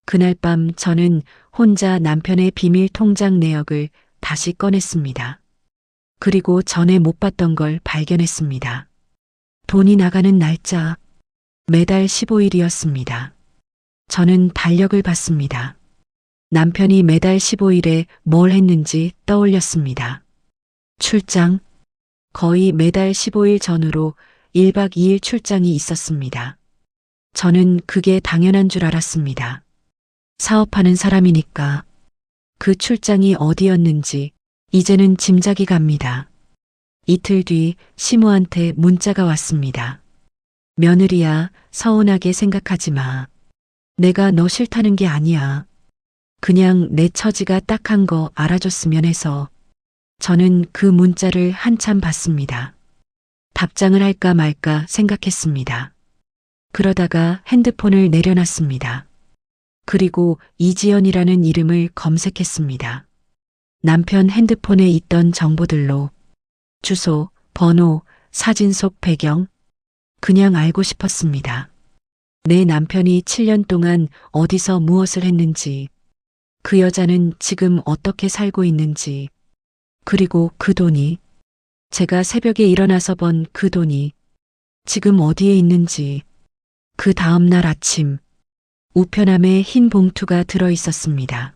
[SPEAKER 1] 그날 밤 저는 혼자 남편의 비밀 통장 내역을 다시 꺼냈습니다. 그리고 전에 못 봤던 걸 발견했습니다. 돈이 나가는 날짜, 매달 15일이었습니다. 저는 달력을 봤습니다. 남편이 매달 15일에 뭘 했는지 떠올렸습니다. 출장, 거의 매달 15일 전후로 1박 2일 출장이 있었습니다. 저는 그게 당연한 줄 알았습니다. 사업하는 사람이니까. 그 출장이 어디였는지 이제는 짐작이 갑니다. 이틀 뒤 시모한테 문자가 왔습니다. 며느리야, 서운하게 생각하지 마. 내가 너 싫다는 게 아니야. 그냥 내 처지가 딱한 거 알아줬으면 해서. 저는 그 문자를 한참 봤습니다. 답장을 할까 말까 생각했습니다. 그러다가 핸드폰을 내려놨습니다. 그리고 이지연이라는 이름을 검색했습니다. 남편 핸드폰에 있던 정보들로 주소, 번호, 사진 속 배경, 그냥 알고 싶었습니다. 내 남편이 7년 동안 어디서 무엇을 했는지, 그 여자는 지금 어떻게 살고 있는지, 그리고 그 돈이, 제가 새벽에 일어나서 번 그 돈이 지금 어디에 있는지. 그 다음 날 아침, 우편함에 흰 봉투가 들어 있었습니다.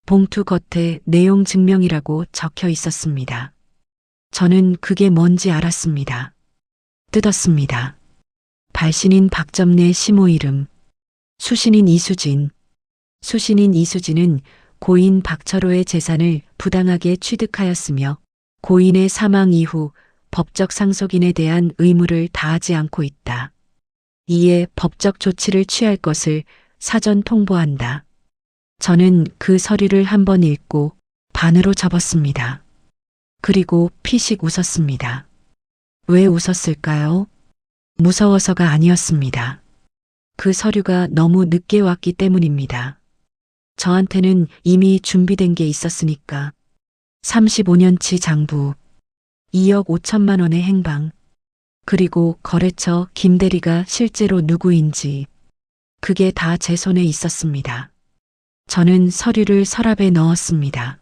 [SPEAKER 1] 봉투 겉에 내용 증명이라고 적혀 있었습니다. 저는 그게 뭔지 알았습니다. 뜯었습니다. 발신인 박점래 시모 이름, 수신인 이수진. 수신인 이수진은 고인 박철호의 재산을 부당하게 취득하였으며 고인의 사망 이후 법적 상속인에 대한 의무를 다하지 않고 있다. 이에 법적 조치를 취할 것을 사전 통보한다. 저는 그 서류를 한번 읽고 반으로 접었습니다. 그리고 피식 웃었습니다. 왜 웃었을까요? 무서워서가 아니었습니다. 그 서류가 너무 늦게 왔기 때문입니다. 저한테는 이미 준비된 게 있었으니까. 35년치 장부, 2억 5천만 원의 행방, 그리고 거래처 김대리가 실제로 누구인지, 그게 다 제 손에 있었습니다. 저는 서류를 서랍에 넣었습니다.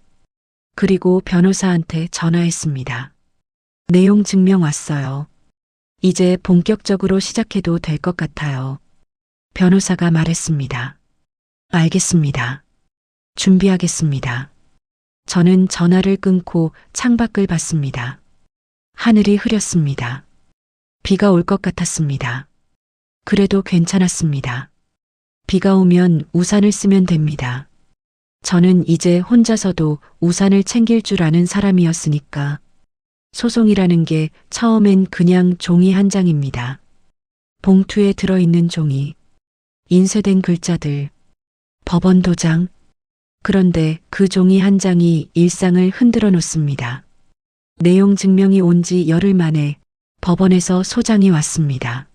[SPEAKER 1] 그리고 변호사한테 전화했습니다. 내용 증명 왔어요. 이제 본격적으로 시작해도 될 것 같아요. 변호사가 말했습니다. 알겠습니다. 준비하겠습니다. 저는 전화를 끊고 창밖을 봤습니다. 하늘이 흐렸습니다. 비가 올 것 같았습니다. 그래도 괜찮았습니다. 비가 오면 우산을 쓰면 됩니다. 저는 이제 혼자서도 우산을 챙길 줄 아는 사람이었으니까. 소송이라는 게 처음엔 그냥 종이 한 장입니다. 봉투에 들어있는 종이, 인쇄된 글자들, 법원 도장. 그런데 그 종이 한 장이 일상을 흔들어 놓습니다. 내용 증명이 온 지 열흘 만에 법원에서 소장이 왔습니다.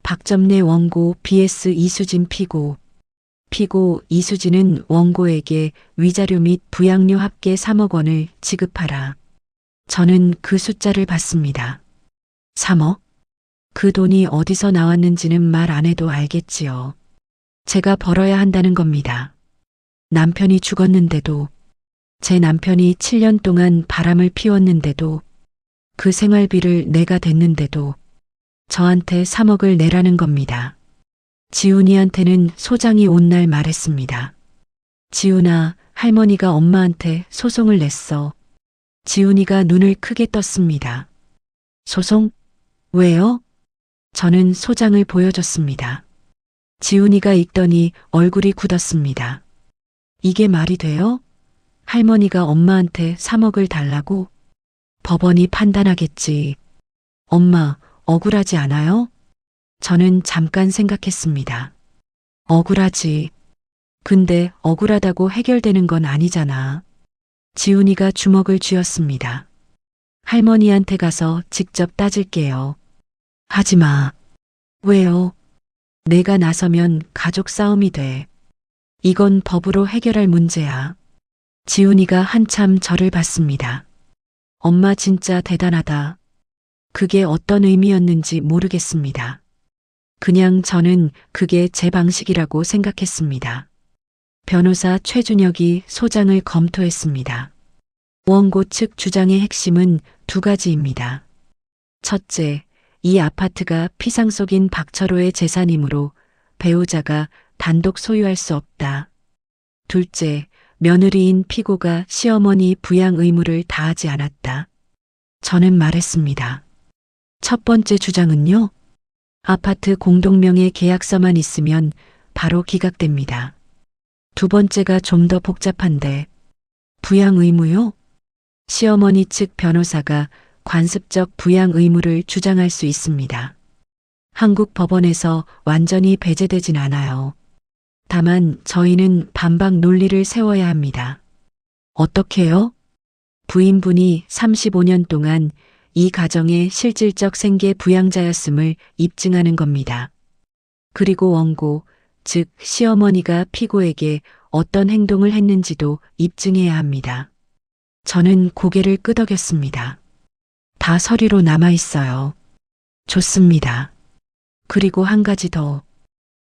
[SPEAKER 1] 박점래 원고 vs 이수진 피고. 피고 이수진은 원고에게 위자료 및 부양료 합계 3억 원을 지급하라. 저는 그 숫자를 봤습니다. 3억? 그 돈이 어디서 나왔는지는 말 안 해도 알겠지요. 제가 벌어야 한다는 겁니다. 남편이 죽었는데도, 제 남편이 7년 동안 바람을 피웠는데도, 그 생활비를 내가 댔는데도 저한테 3억을 내라는 겁니다. 지훈이한테는 소장이 온 날 말했습니다. 지훈아, 할머니가 엄마한테 소송을 냈어. 지훈이가 눈을 크게 떴습니다. 소송? 왜요? 저는 소장을 보여줬습니다. 지훈이가 읽더니 얼굴이 굳었습니다. 이게 말이 돼요? 할머니가 엄마한테 3억을 달라고? 법원이 판단하겠지. 엄마, 억울하지 않아요? 저는 잠깐 생각했습니다. 억울하지. 근데 억울하다고 해결되는 건 아니잖아. 지훈이가 주먹을 쥐었습니다. 할머니한테 가서 직접 따질게요. 하지 마. 왜요? 내가 나서면 가족 싸움이 돼. 이건 법으로 해결할 문제야. 지훈이가 한참 저를 봤습니다. 엄마 진짜 대단하다. 그게 어떤 의미였는지 모르겠습니다. 그냥 저는 그게 제 방식이라고 생각했습니다. 변호사 최준혁이 소장을 검토했습니다. 원고 측 주장의 핵심은 두 가지입니다. 첫째, 이 아파트가 피상속인 박철호의 재산이므로 배우자가 단독 소유할 수 없다. 둘째, 며느리인 피고가 시어머니 부양 의무를 다하지 않았다. 저는 말했습니다. 첫 번째 주장은요? 아파트 공동명의 계약서만 있으면 바로 기각됩니다. 두 번째가 좀 더 복잡한데, 부양 의무요? 시어머니 측 변호사가 관습적 부양 의무를 주장할 수 있습니다. 한국 법원에서 완전히 배제되진 않아요. 다만 저희는 반박 논리를 세워야 합니다. 어떻게요? 부인분이 35년 동안 이 가정의 실질적 생계 부양자였음을 입증하는 겁니다. 그리고 원고, 즉 시어머니가 피고에게 어떤 행동을 했는지도 입증해야 합니다. 저는 고개를 끄덕였습니다. 다 서류로 남아 있어요. 좋습니다. 그리고 한 가지 더.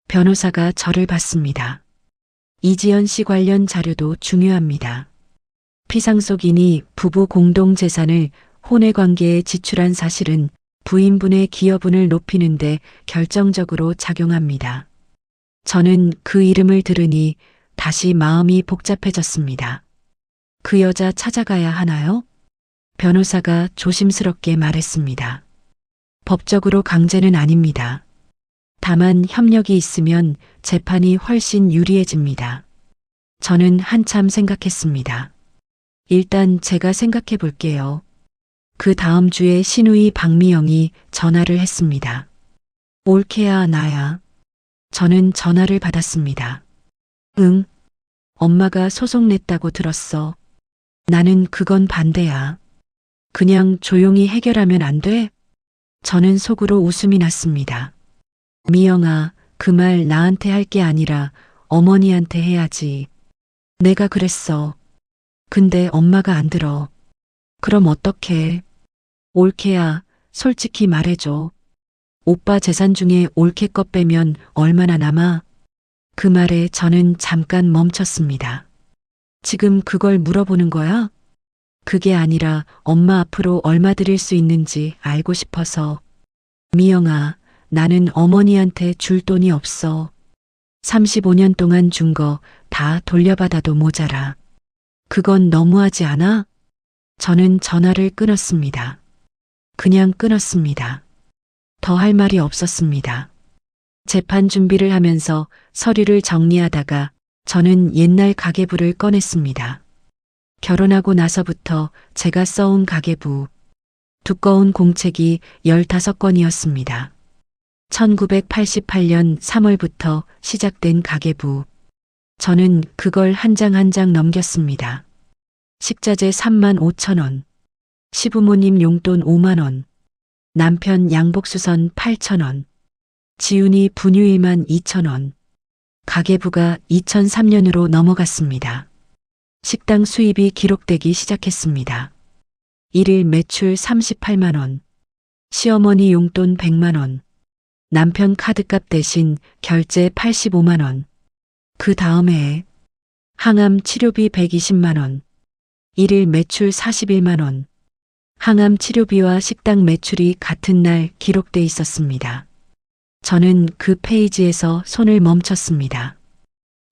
[SPEAKER 1] 변호사가 저를 봤습니다. 이지연 씨 관련 자료도 중요합니다. 피상속인이 부부 공동 재산을 혼외 관계에 지출한 사실은 부인분의 기여분을 높이는데 결정적으로 작용합니다. 저는 그 이름을 들으니 다시 마음이 복잡해졌습니다. 그 여자 찾아가야 하나요? 변호사가 조심스럽게 말했습니다. 법적으로 강제는 아닙니다. 다만 협력이 있으면 재판이 훨씬 유리해집니다. 저는 한참 생각했습니다. 일단 제가 생각해 볼게요. 그 다음 주에 시누이 박미영이 전화를 했습니다. 올케야 나야. 저는 전화를 받았습니다. 응. 엄마가 소송 냈다고 들었어. 나는 그건 반대야. 그냥 조용히 해결하면 안 돼? 저는 속으로 웃음이 났습니다. 미영아, 그 말 나한테 할 게 아니라 어머니한테 해야지. 내가 그랬어. 근데 엄마가 안 들어. 그럼 어떡해? 올케야, 솔직히 말해줘. 오빠 재산 중에 올케 것 빼면 얼마나 남아? 그 말에 저는 잠깐 멈췄습니다. 지금 그걸 물어보는 거야? 그게 아니라 엄마 앞으로 얼마 드릴 수 있는지 알고 싶어서. 미영아, 나는 어머니한테 줄 돈이 없어. 35년 동안 준 거 다 돌려받아도 모자라. 그건 너무하지 않아? 저는 전화를 끊었습니다. 그냥 끊었습니다. 더 할 말이 없었습니다. 재판 준비를 하면서 서류를 정리하다가 저는 옛날 가계부를 꺼냈습니다. 결혼하고 나서부터 제가 써온 가계부. 두꺼운 공책이 15권이었습니다. 1988년 3월부터 시작된 가계부. 저는 그걸 한 장 한 장 넘겼습니다. 식자재 3만 5천 원, 시부모님 용돈 5만 원, 남편 양복수선 8천 원, 지훈이 분유일만 2천 원. 가계부가 2003년으로 넘어갔습니다. 식당 수입이 기록되기 시작했습니다. 일일 매출 38만 원, 시어머니 용돈 100만 원, 남편 카드값 대신 결제 85만 원. 그 다음에 항암 치료비 120만 원, 일일 매출 41만 원. 항암 치료비와 식당 매출이 같은 날 기록돼 있었습니다. 저는 그 페이지에서 손을 멈췄습니다.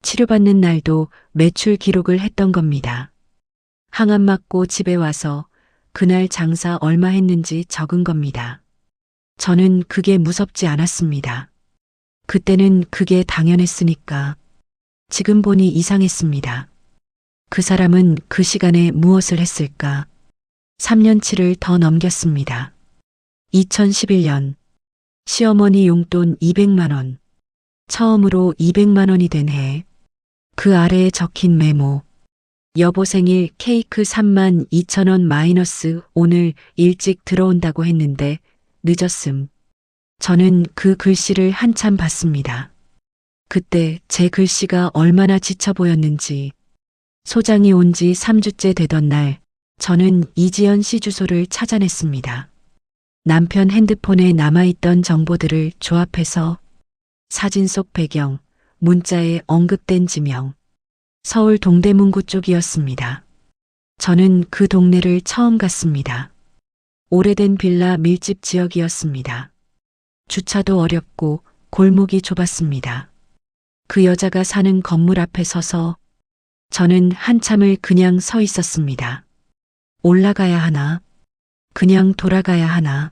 [SPEAKER 1] 치료받는 날도 매출 기록을 했던 겁니다. 항암 맞고 집에 와서 그날 장사 얼마 했는지 적은 겁니다. 저는 그게 무섭지 않았습니다. 그때는 그게 당연했으니까. 지금 보니 이상했습니다. 그 사람은 그 시간에 무엇을 했을까? 3년치를 더 넘겼습니다. 2011년 시어머니 용돈 200만 원. 처음으로 200만 원이 된 해. 그 아래에 적힌 메모. 여보 생일 케이크 3만 2천 원 마이너스 오늘 일찍 들어온다고 했는데 늦었음. 저는 그 글씨를 한참 봤습니다. 그때 제 글씨가 얼마나 지쳐 보였는지. 소장이 온 지 3주째 되던 날, 저는 이지연 씨 주소를 찾아냈습니다. 남편 핸드폰에 남아있던 정보들을 조합해서 사진 속 배경, 문자에 언급된 지명, 서울 동대문구 쪽이었습니다. 저는 그 동네를 처음 갔습니다. 오래된 빌라 밀집 지역이었습니다. 주차도 어렵고 골목이 좁았습니다. 그 여자가 사는 건물 앞에 서서 저는 한참을 그냥 서 있었습니다. 올라가야 하나? 그냥 돌아가야 하나?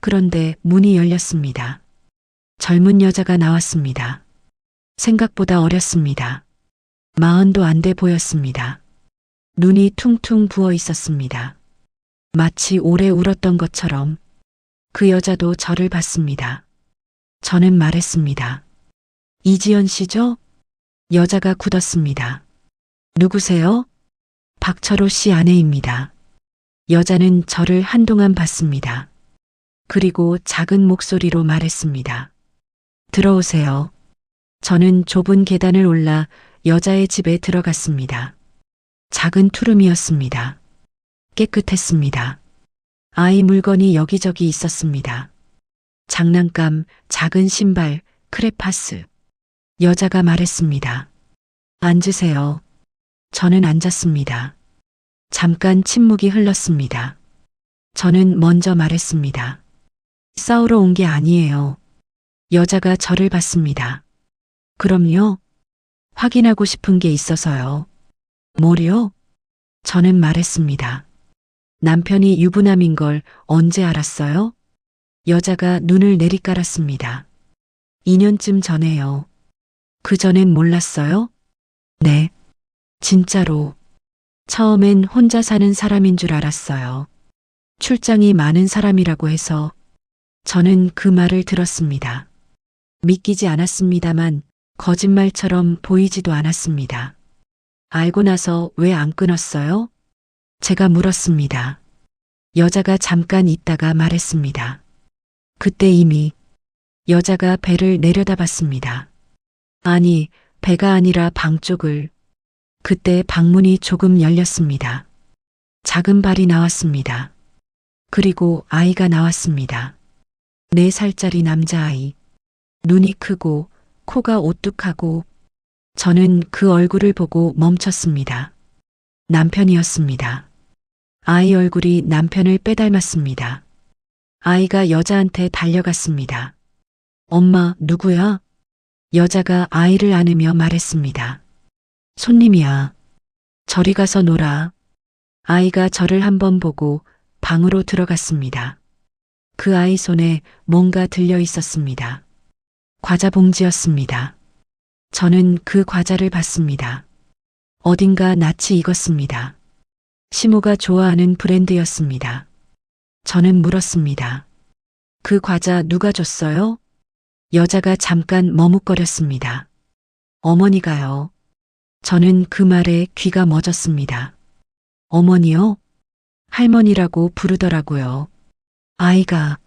[SPEAKER 1] 그런데 문이 열렸습니다. 젊은 여자가 나왔습니다. 생각보다 어렸습니다. 40도 안 돼 보였습니다. 눈이 퉁퉁 부어 있었습니다. 마치 오래 울었던 것처럼. 그 여자도 저를 봤습니다. 저는 말했습니다. 이지연 씨죠? 여자가 굳었습니다. 누구세요? 박철호 씨 아내입니다. 여자는 저를 한동안 봤습니다. 그리고 작은 목소리로 말했습니다. 들어오세요. 저는 좁은 계단을 올라 여자의 집에 들어갔습니다. 작은 투룸이었습니다. 깨끗했습니다. 아이 물건이 여기저기 있었습니다. 장난감, 작은 신발, 크레파스. 여자가 말했습니다. 앉으세요. 저는 앉았습니다. 잠깐 침묵이 흘렀습니다. 저는 먼저 말했습니다. 싸우러 온 게 아니에요. 여자가 저를 봤습니다. 그럼요. 확인하고 싶은 게 있어서요. 뭐요? 저는 말했습니다. 남편이 유부남인 걸 언제 알았어요? 여자가 눈을 내리깔았습니다. 2년쯤 전에요. 그 전엔 몰랐어요? 네. 진짜로. 처음엔 혼자 사는 사람인 줄 알았어요. 출장이 많은 사람이라고 해서 저는 그 말을 들었습니다. 믿기지 않았습니다만 거짓말처럼 보이지도 않았습니다. 알고 나서 왜 안 끊었어요? 제가 물었습니다. 여자가 잠깐 있다가 말했습니다. 그때 이미. 여자가 배를 내려다봤습니다. 아니, 배가 아니라 방 쪽을. 그때 방문이 조금 열렸습니다. 작은 발이 나왔습니다. 그리고 아이가 나왔습니다. 4살짜리 남자아이. 눈이 크고 코가 오뚝하고. 저는 그 얼굴을 보고 멈췄습니다. 남편이었습니다. 아이 얼굴이 남편을 빼닮았습니다. 아이가 여자한테 달려갔습니다. 엄마, 누구야? 여자가 아이를 안으며 말했습니다. 손님이야. 저리 가서 놀아. 아이가 저를 한번 보고 방으로 들어갔습니다. 그 아이 손에 뭔가 들려 있었습니다. 과자 봉지였습니다. 저는 그 과자를 봤습니다. 어딘가 낯이 익었습니다. 시모가 좋아하는 브랜드였습니다. 저는 물었습니다. 그 과자 누가 줬어요? 여자가 잠깐 머뭇거렸습니다. 어머니가요. 저는 그 말에 귀가 멎었습니다. 어머니요? 할머니라고 부르더라고요. 아이가.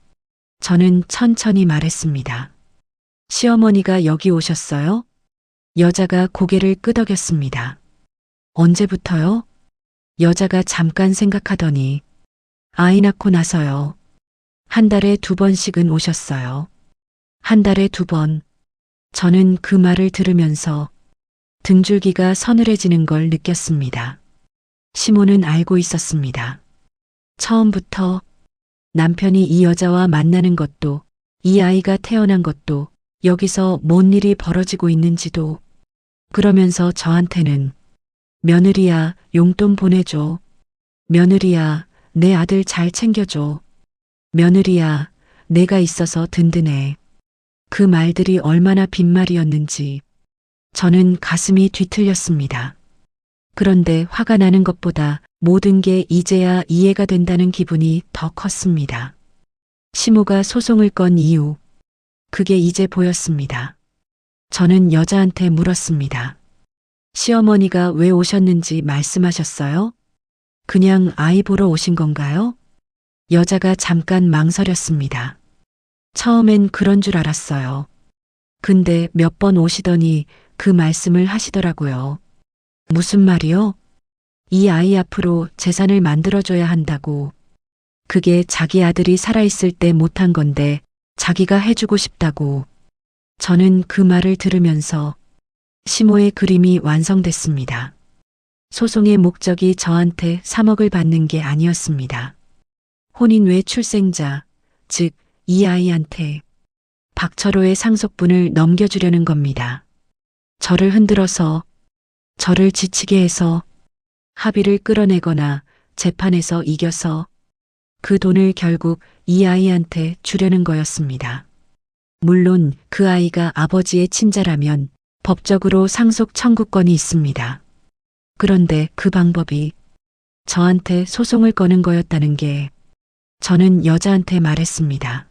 [SPEAKER 1] 저는 천천히 말했습니다. 시어머니가 여기 오셨어요? 여자가 고개를 끄덕였습니다. 언제부터요? 여자가 잠깐 생각하더니 아이 낳고 나서요. 한 달에 2번씩은 오셨어요. 한 달에 2번. 저는 그 말을 들으면서 등줄기가 서늘해지는 걸 느꼈습니다. 시모는 알고 있었습니다. 처음부터 남편이 이 여자와 만나는 것도, 이 아이가 태어난 것도, 여기서 뭔 일이 벌어지고 있는지도. 그러면서 저한테는 며느리야, 용돈 보내줘. 며느리야, 내 아들 잘 챙겨줘. 며느리야, 내가 있어서 든든해. 그 말들이 얼마나 빈말이었는지 저는 가슴이 뒤틀렸습니다. 그런데 화가 나는 것보다 모든 게 이제야 이해가 된다는 기분이 더 컸습니다. 시모가 소송을 건 이유, 그게 이제 보였습니다. 저는 여자한테 물었습니다. 시어머니가 왜 오셨는지 말씀하셨어요? 그냥 아이 보러 오신 건가요? 여자가 잠깐 망설였습니다. 처음엔 그런 줄 알았어요. 근데 몇 번 오시더니 그 말씀을 하시더라고요. 무슨 말이요? 이 아이 앞으로 재산을 만들어줘야 한다고. 그게 자기 아들이 살아있을 때 못한 건데 자기가 해주고 싶다고. 저는 그 말을 들으면서 시모의 그림이 완성됐습니다. 소송의 목적이 저한테 3억을 받는 게 아니었습니다. 혼인 외 출생자, 즉 이 아이한테 박철호의 상속분을 넘겨주려는 겁니다. 저를 흔들어서, 저를 지치게 해서 합의를 끌어내거나 재판에서 이겨서 그 돈을 결국 이 아이한테 주려는 거였습니다. 물론 그 아이가 아버지의 친자라면 법적으로 상속 청구권이 있습니다. 그런데 그 방법이 저한테 소송을 거는 거였다는 게 저는 여자한테 말했습니다.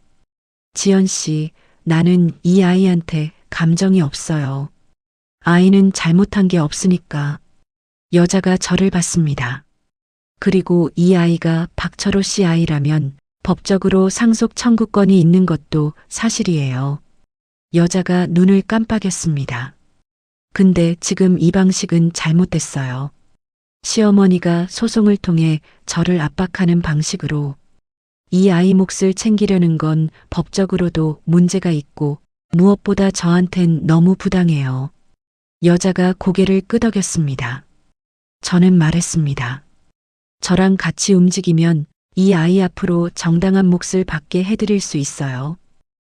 [SPEAKER 1] 지연 씨, 나는 이 아이한테 감정이 없어요. 아이는 잘못한 게 없으니까. 여자가 저를 봤습니다. 그리고 이 아이가 박철호 씨 아이라면 법적으로 상속 청구권이 있는 것도 사실이에요. 여자가 눈을 깜빡였습니다. 근데 지금 이 방식은 잘못됐어요. 시어머니가 소송을 통해 저를 압박하는 방식으로 이 아이 몫을 챙기려는 건 법적으로도 문제가 있고 무엇보다 저한텐 너무 부당해요. 여자가 고개를 끄덕였습니다. 저는 말했습니다. 저랑 같이 움직이면 이 아이 앞으로 정당한 몫을 받게 해드릴 수 있어요.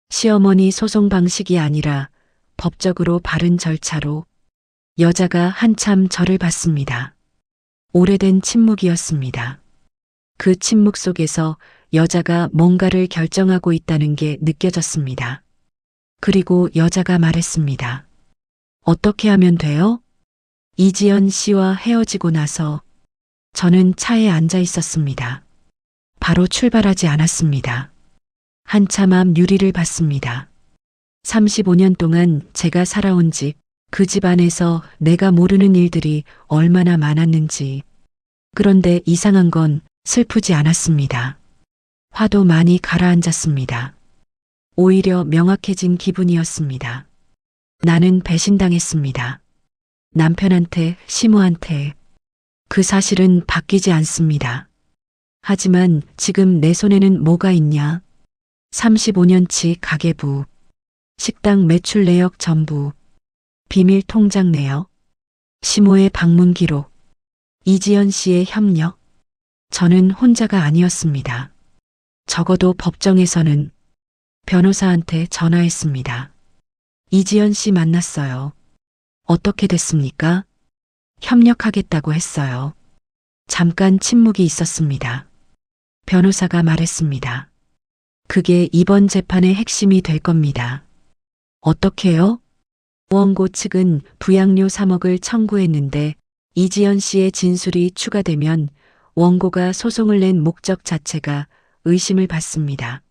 [SPEAKER 1] 시어머니 소송 방식이 아니라 법적으로 바른 절차로. 여자가 한참 저를 봤습니다. 오래된 침묵이었습니다. 그 침묵 속에서 여자가 뭔가를 결정하고 있다는 게 느껴졌습니다. 그리고 여자가 말했습니다. 어떻게 하면 돼요? 이지연 씨와 헤어지고 나서 저는 차에 앉아 있었습니다. 바로 출발하지 않았습니다. 한참 앞 유리를 봤습니다. 35년 동안 제가 살아온 집, 그 집 안에서 내가 모르는 일들이 얼마나 많았는지. 그런데 이상한 건 슬프지 않았습니다. 화도 많이 가라앉았습니다. 오히려 명확해진 기분이었습니다. 나는 배신당했습니다. 남편한테, 시모한테. 그 사실은 바뀌지 않습니다. 하지만 지금 내 손에는 뭐가 있냐? 35년치 가계부, 식당 매출 내역 전부, 비밀 통장 내역, 시모의 방문 기록, 이지연 씨의 협력. 저는 혼자가 아니었습니다. 적어도 법정에서는. 변호사한테 전화했습니다. 이지연 씨 만났어요. 어떻게 됐습니까? 협력하겠다고 했어요. 잠깐 침묵이 있었습니다. 변호사가 말했습니다. 그게 이번 재판의 핵심이 될 겁니다. 어떻게요? 원고 측은 부양료 3억을 청구했는데 이지연 씨의 진술이 추가되면 원고가 소송을 낸 목적 자체가 의심을 받습니다.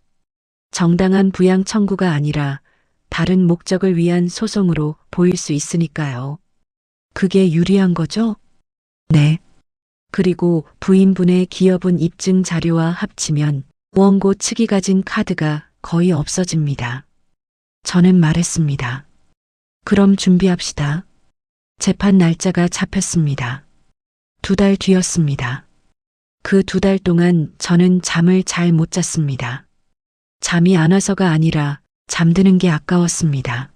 [SPEAKER 1] 정당한 부양 청구가 아니라 다른 목적을 위한 소송으로 보일 수 있으니까요. 그게 유리한 거죠? 네. 그리고 부인분의 기여분 입증 자료와 합치면 원고 측이 가진 카드가 거의 없어집니다. 저는 말했습니다. 그럼 준비합시다. 재판 날짜가 잡혔습니다. 2달 뒤였습니다. 그 2달 동안 저는 잠을 잘 못 잤습니다. 잠이 안 와서가 아니라 잠드는 게 아까웠습니다.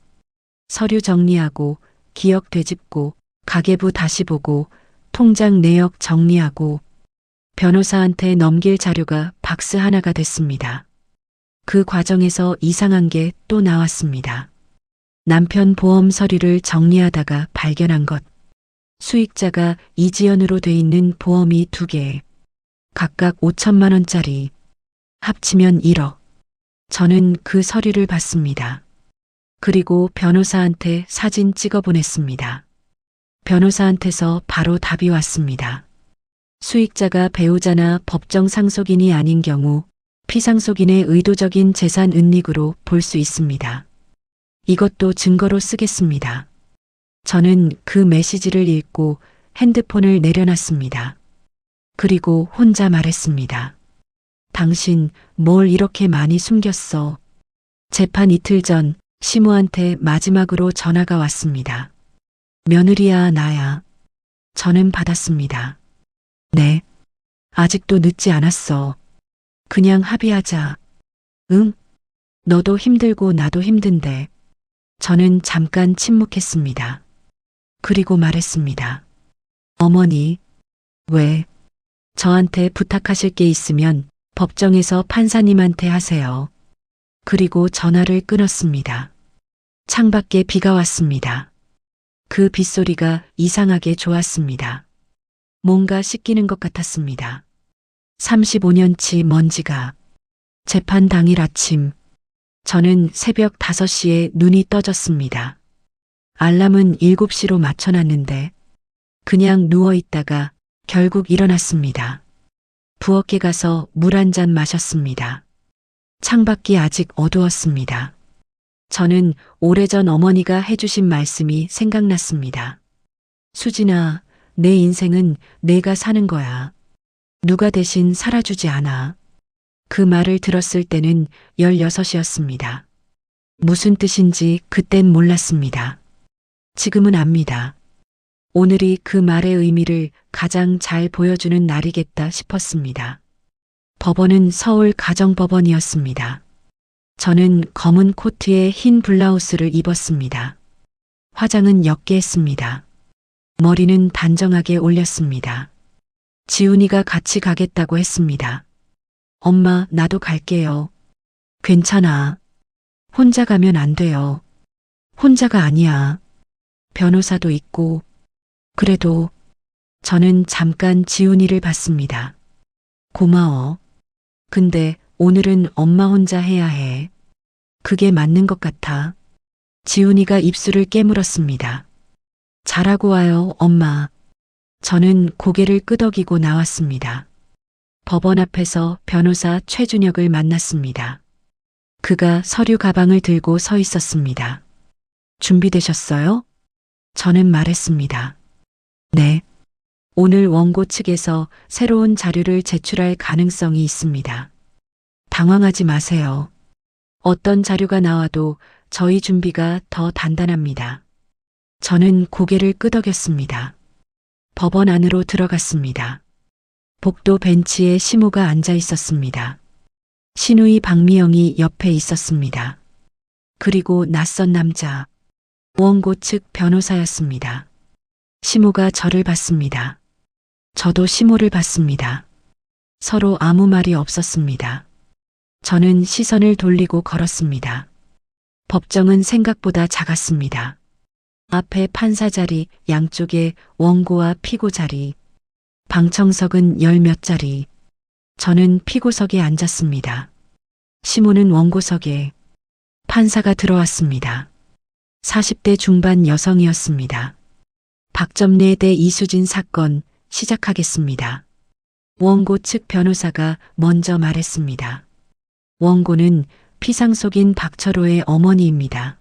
[SPEAKER 1] 서류 정리하고 기억 되짚고 가계부 다시 보고 통장 내역 정리하고 변호사한테 넘길 자료가 박스 하나가 됐습니다. 그 과정에서 이상한 게 또 나왔습니다. 남편 보험 서류를 정리하다가 발견한 것. 수익자가 이지연으로 돼 있는 보험이 2개. 각각 5천만 원짜리. 합치면 1억. 저는 그 서류를 봤습니다. 그리고 변호사한테 사진 찍어 보냈습니다. 변호사한테서 바로 답이 왔습니다. 수익자가 배우자나 법정 상속인이 아닌 경우 피상속인의 의도적인 재산 은닉으로 볼 수 있습니다. 이것도 증거로 쓰겠습니다. 저는 그 메시지를 읽고 핸드폰을 내려놨습니다. 그리고 혼자 말했습니다. 당신 뭘 이렇게 많이 숨겼어? 재판 이틀 전 시모한테 마지막으로 전화가 왔습니다. 며느리야, 나야. 저는 받았습니다. 네. 아직도 늦지 않았어. 그냥 합의하자. 응? 너도 힘들고 나도 힘든데. 저는 잠깐 침묵했습니다. 그리고 말했습니다. 어머니, 왜? 저한테 부탁하실 게 있으면 법정에서 판사님한테 하세요. 그리고 전화를 끊었습니다. 창밖에 비가 왔습니다. 그 빗소리가 이상하게 좋았습니다. 뭔가 씻기는 것 같았습니다. 35년치 먼지가. 재판 당일 아침, 저는 새벽 5시에 눈이 떠졌습니다. 알람은 7시로 맞춰놨는데 그냥 누워있다가 결국 일어났습니다. 부엌에 가서 물 한 잔 마셨습니다. 창밖이 아직 어두웠습니다. 저는 오래전 어머니가 해주신 말씀이 생각났습니다. 수진아, 내 인생은 내가 사는 거야. 누가 대신 살아주지 않아. 그 말을 들었을 때는 16이었습니다. 무슨 뜻인지 그땐 몰랐습니다. 지금은 압니다. 오늘이 그 말의 의미를 가장 잘 보여주는 날이겠다 싶었습니다. 법원은 서울 가정법원이었습니다. 저는 검은 코트에 흰 블라우스를 입었습니다. 화장은 옅게 했습니다. 머리는 단정하게 올렸습니다. 지훈이가 같이 가겠다고 했습니다. 엄마, 나도 갈게요. 괜찮아. 혼자 가면 안 돼요. 혼자가 아니야. 변호사도 있고. 그래도 저는 잠깐 지훈이를 봤습니다. 고마워. 근데 오늘은 엄마 혼자 해야 해. 그게 맞는 것 같아. 지훈이가 입술을 깨물었습니다. 잘하고 와요, 엄마. 저는 고개를 끄덕이고 나왔습니다. 법원 앞에서 변호사 최준혁을 만났습니다. 그가 서류 가방을 들고 서 있었습니다. 준비되셨어요? 저는 말했습니다. 네. 오늘 원고 측에서 새로운 자료를 제출할 가능성이 있습니다. 당황하지 마세요. 어떤 자료가 나와도 저희 준비가 더 단단합니다. 저는 고개를 끄덕였습니다. 법원 안으로 들어갔습니다. 복도 벤치에 시모가 앉아 있었습니다. 시누이 박미영이 옆에 있었습니다. 그리고 낯선 남자, 원고 측 변호사였습니다. 시모가 저를 봤습니다. 저도 시모를 봤습니다. 서로 아무 말이 없었습니다. 저는 시선을 돌리고 걸었습니다. 법정은 생각보다 작았습니다. 앞에 판사 자리, 양쪽에 원고와 피고 자리, 방청석은 10몇 자리. 저는 피고석에 앉았습니다. 시모는 원고석에. 판사가 들어왔습니다. 40대 중반 여성이었습니다. 박점례 대 이수진 사건 시작하겠습니다. 원고 측 변호사가 먼저 말했습니다. 원고는 피상속인 박철호의 어머니입니다.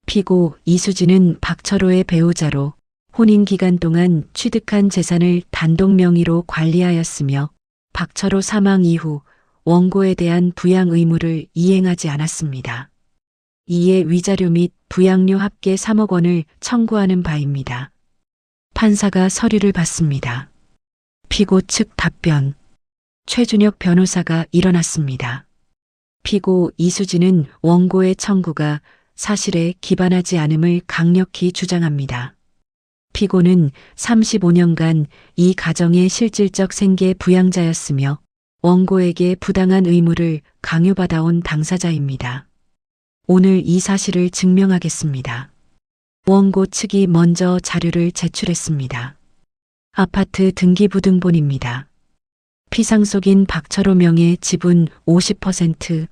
[SPEAKER 1] 피고 이수진은 박철호의 배우자로 혼인 기간 동안 취득한 재산을 단독 명의로 관리하였으며 박철호 사망 이후 원고에 대한 부양 의무를 이행하지 않았습니다. 이에 위자료 및 부양료 합계 3억 원을 청구하는 바입니다. 판사가 서류를 받습니다. 피고 측 답변. 최준혁 변호사가 일어났습니다. 피고 이수진은 원고의 청구가 사실에 기반하지 않음을 강력히 주장합니다. 피고는 35년간 이 가정의 실질적 생계 부양자였으며 원고에게 부당한 의무를 강요받아온 당사자입니다. 오늘 이 사실을 증명하겠습니다. 원고 측이 먼저 자료를 제출했습니다. 아파트 등기부등본입니다. 피상속인 박철호 명의 지분 50%.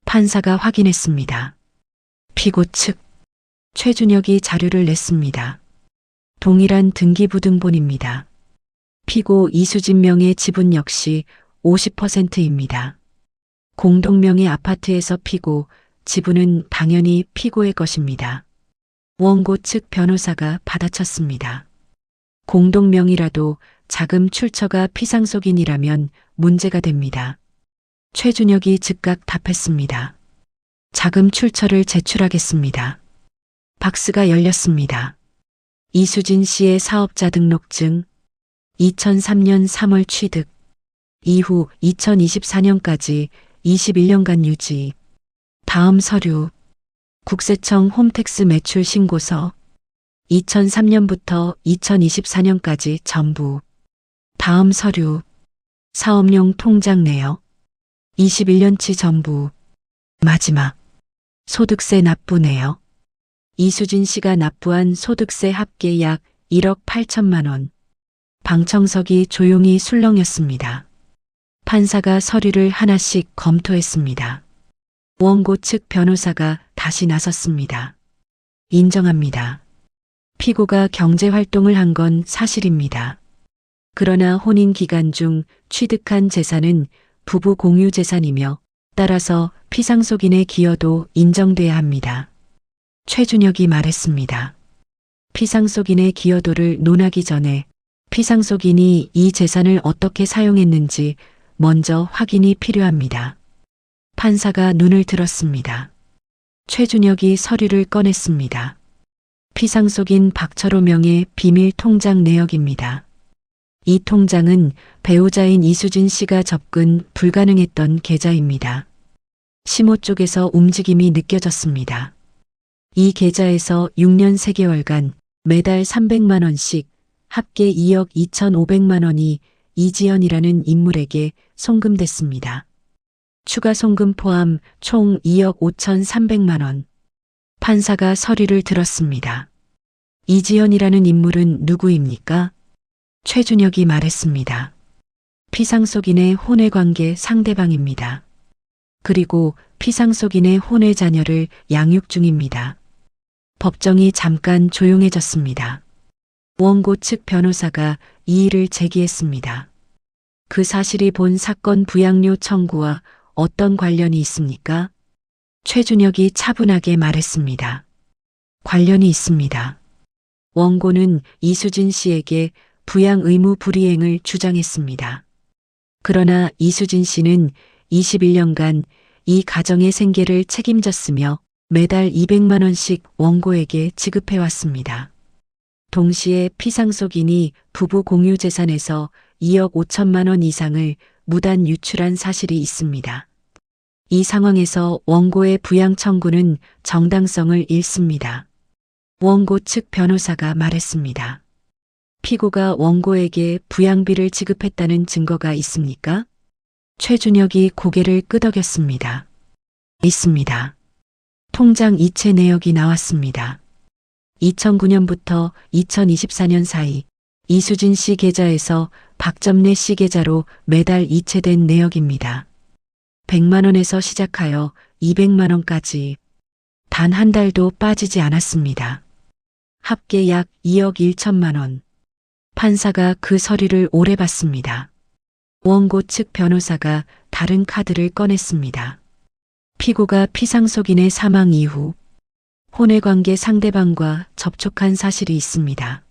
[SPEAKER 1] 판사가 확인했습니다. 피고 측. 최준혁이 자료를 냈습니다. 동일한 등기부등본입니다. 피고 이수진 명의 지분 역시 50%입니다. 공동명의 아파트에서 피고, 지분은 당연히 피고의 것입니다. 원고 측 변호사가 받아쳤습니다. 공동명의라도 자금 출처가 피상속인이라면 문제가 됩니다. 최준혁이 즉각 답했습니다. 자금 출처를 제출하겠습니다. 박스가 열렸습니다. 이수진 씨의 사업자 등록증, 2003년 3월 취득, 이후 2024년까지 21년간 유지. 다음 서류, 국세청 홈택스 매출 신고서, 2003년부터 2024년까지 전부. 다음 서류, 사업용 통장 내역, 21년치 전부. 마지막, 소득세 납부 내역. 이수진 씨가 납부한 소득세 합계 약 1억 8천만 원. 방청석이 조용히 술렁였습니다. 판사가 서류를 하나씩 검토했습니다. 원고 측 변호사가 다시 나섰습니다. 인정합니다. 피고가 경제활동을 한 건 사실입니다. 그러나 혼인 기간 중 취득한 재산은 부부 공유 재산이며 따라서 피상속인의 기여도 인정돼야 합니다. 최준혁이 말했습니다. 피상속인의 기여도를 논하기 전에 피상속인이 이 재산을 어떻게 사용했는지 먼저 확인이 필요합니다. 판사가 눈을 들었습니다. 최준혁이 서류를 꺼냈습니다. 피상속인 박철호 명의 비밀 통장 내역입니다. 이 통장은 배우자인 이수진 씨가 접근 불가능했던 계좌입니다. 심호 쪽에서 움직임이 느껴졌습니다. 이 계좌에서 6년 3개월간 매달 300만 원씩 합계 2억 2,500만 원이 이지연이라는 인물에게 송금됐습니다. 추가 송금 포함 총 2억 5,300만 원. 판사가 서류를 들었습니다. 이지연이라는 인물은 누구입니까? 최준혁이 말했습니다. 피상속인의 혼외관계 상대방입니다. 그리고 피상속인의 혼외 자녀를 양육 중입니다. 법정이 잠깐 조용해졌습니다. 원고 측 변호사가 이의를 제기했습니다. 그 사실이 본 사건 부양료 청구와 어떤 관련이 있습니까? 최준혁이 차분하게 말했습니다. 관련이 있습니다. 원고는 이수진 씨에게 부양 의무 불이행을 주장했습니다. 그러나 이수진 씨는 21년간 이 가정의 생계를 책임졌으며 매달 200만 원씩 원고에게 지급해왔습니다. 동시에 피상속인이 부부 공유 재산에서 2억 5천만 원 이상을 무단 유출한 사실이 있습니다. 이 상황에서 원고의 부양 청구는 정당성을 잃습니다. 원고 측 변호사가 말했습니다. 피고가 원고에게 부양비를 지급했다는 증거가 있습니까? 최준혁이 고개를 끄덕였습니다. 있습니다. 통장 이체 내역이 나왔습니다. 2009년부터 2024년 사이 이수진 씨 계좌에서 박점래 씨 계좌로 매달 이체된 내역입니다. 100만 원에서 시작하여 200만 원까지 단 한 달도 빠지지 않았습니다. 합계 약 2억 1천만 원. 판사가 그 서류를 오래 봤습니다. 원고 측 변호사가 다른 카드를 꺼냈습니다. 피고가 피상속인의 사망 이후 혼외관계 상대방과 접촉한 사실이 있습니다.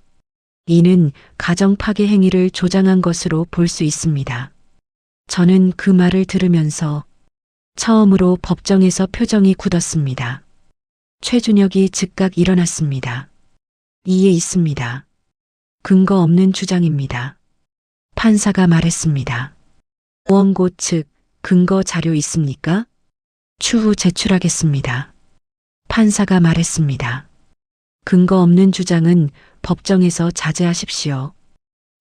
[SPEAKER 1] 이는 가정 파괴 행위를 조장한 것으로 볼 수 있습니다. 저는 그 말을 들으면서 처음으로 법정에서 표정이 굳었습니다. 최준혁이 즉각 일어났습니다. 이에 있습니다. 근거 없는 주장입니다. 판사가 말했습니다. 원고 측 근거 자료 있습니까? 추후 제출하겠습니다. 판사가 말했습니다. 근거 없는 주장은 법정에서 자제하십시오.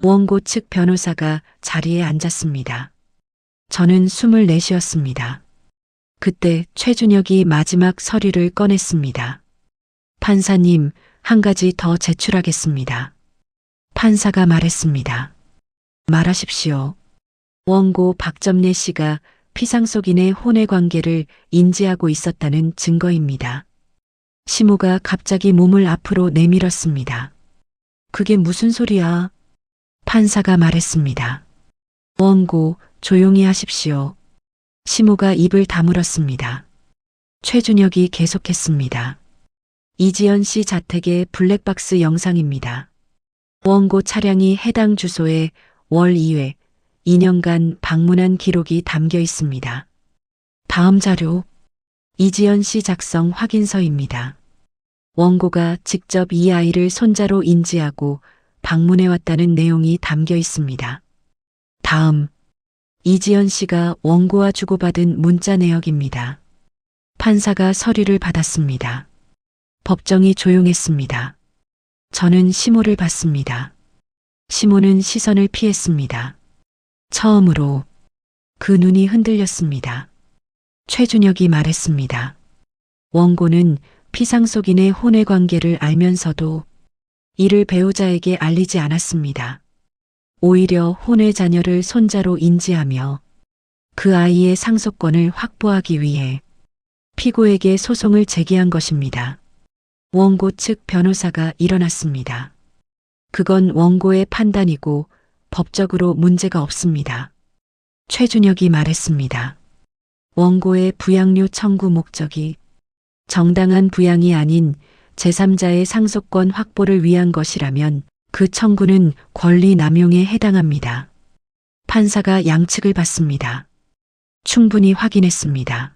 [SPEAKER 1] 원고 측 변호사가 자리에 앉았습니다. 저는 숨을 내쉬었습니다. 그때 최준혁이 마지막 서류를 꺼냈습니다. 판사님, 한 가지 더 제출하겠습니다. 판사가 말했습니다. 말하십시오. 원고 박점래 씨가 피상속인의 혼외 관계를 인지하고 있었다는 증거입니다. 시모가 갑자기 몸을 앞으로 내밀었습니다. 그게 무슨 소리야? 판사가 말했습니다. 원고, 조용히 하십시오. 시모가 입을 다물었습니다. 최준혁이 계속했습니다. 이지연 씨 자택의 블랙박스 영상입니다. 원고 차량이 해당 주소에 월 2회, 2년간 방문한 기록이 담겨 있습니다. 다음 자료, 이지연 씨 작성 확인서입니다. 원고가 직접 이 아이를 손자로 인지하고 방문해 왔다는 내용이 담겨 있습니다. 다음, 이지연 씨가 원고와 주고받은 문자 내역입니다. 판사가 서류를 받았습니다. 법정이 조용했습니다. 저는 시모를 봤습니다. 시모는 시선을 피했습니다. 처음으로 그 눈이 흔들렸습니다. 최준혁이 말했습니다. 원고는 피상속인의 혼외 관계를 알면서도 이를 배우자에게 알리지 않았습니다. 오히려 혼외 자녀를 손자로 인지하며 그 아이의 상속권을 확보하기 위해 피고에게 소송을 제기한 것입니다. 원고 측 변호사가 일어났습니다. 그건 원고의 판단이고 법적으로 문제가 없습니다. 최준혁이 말했습니다. 원고의 부양료 청구 목적이 정당한 부양이 아닌 제3자의 상속권 확보를 위한 것이라면 그 청구는 권리 남용에 해당합니다. 판사가 양측을 봤습니다. 충분히 확인했습니다.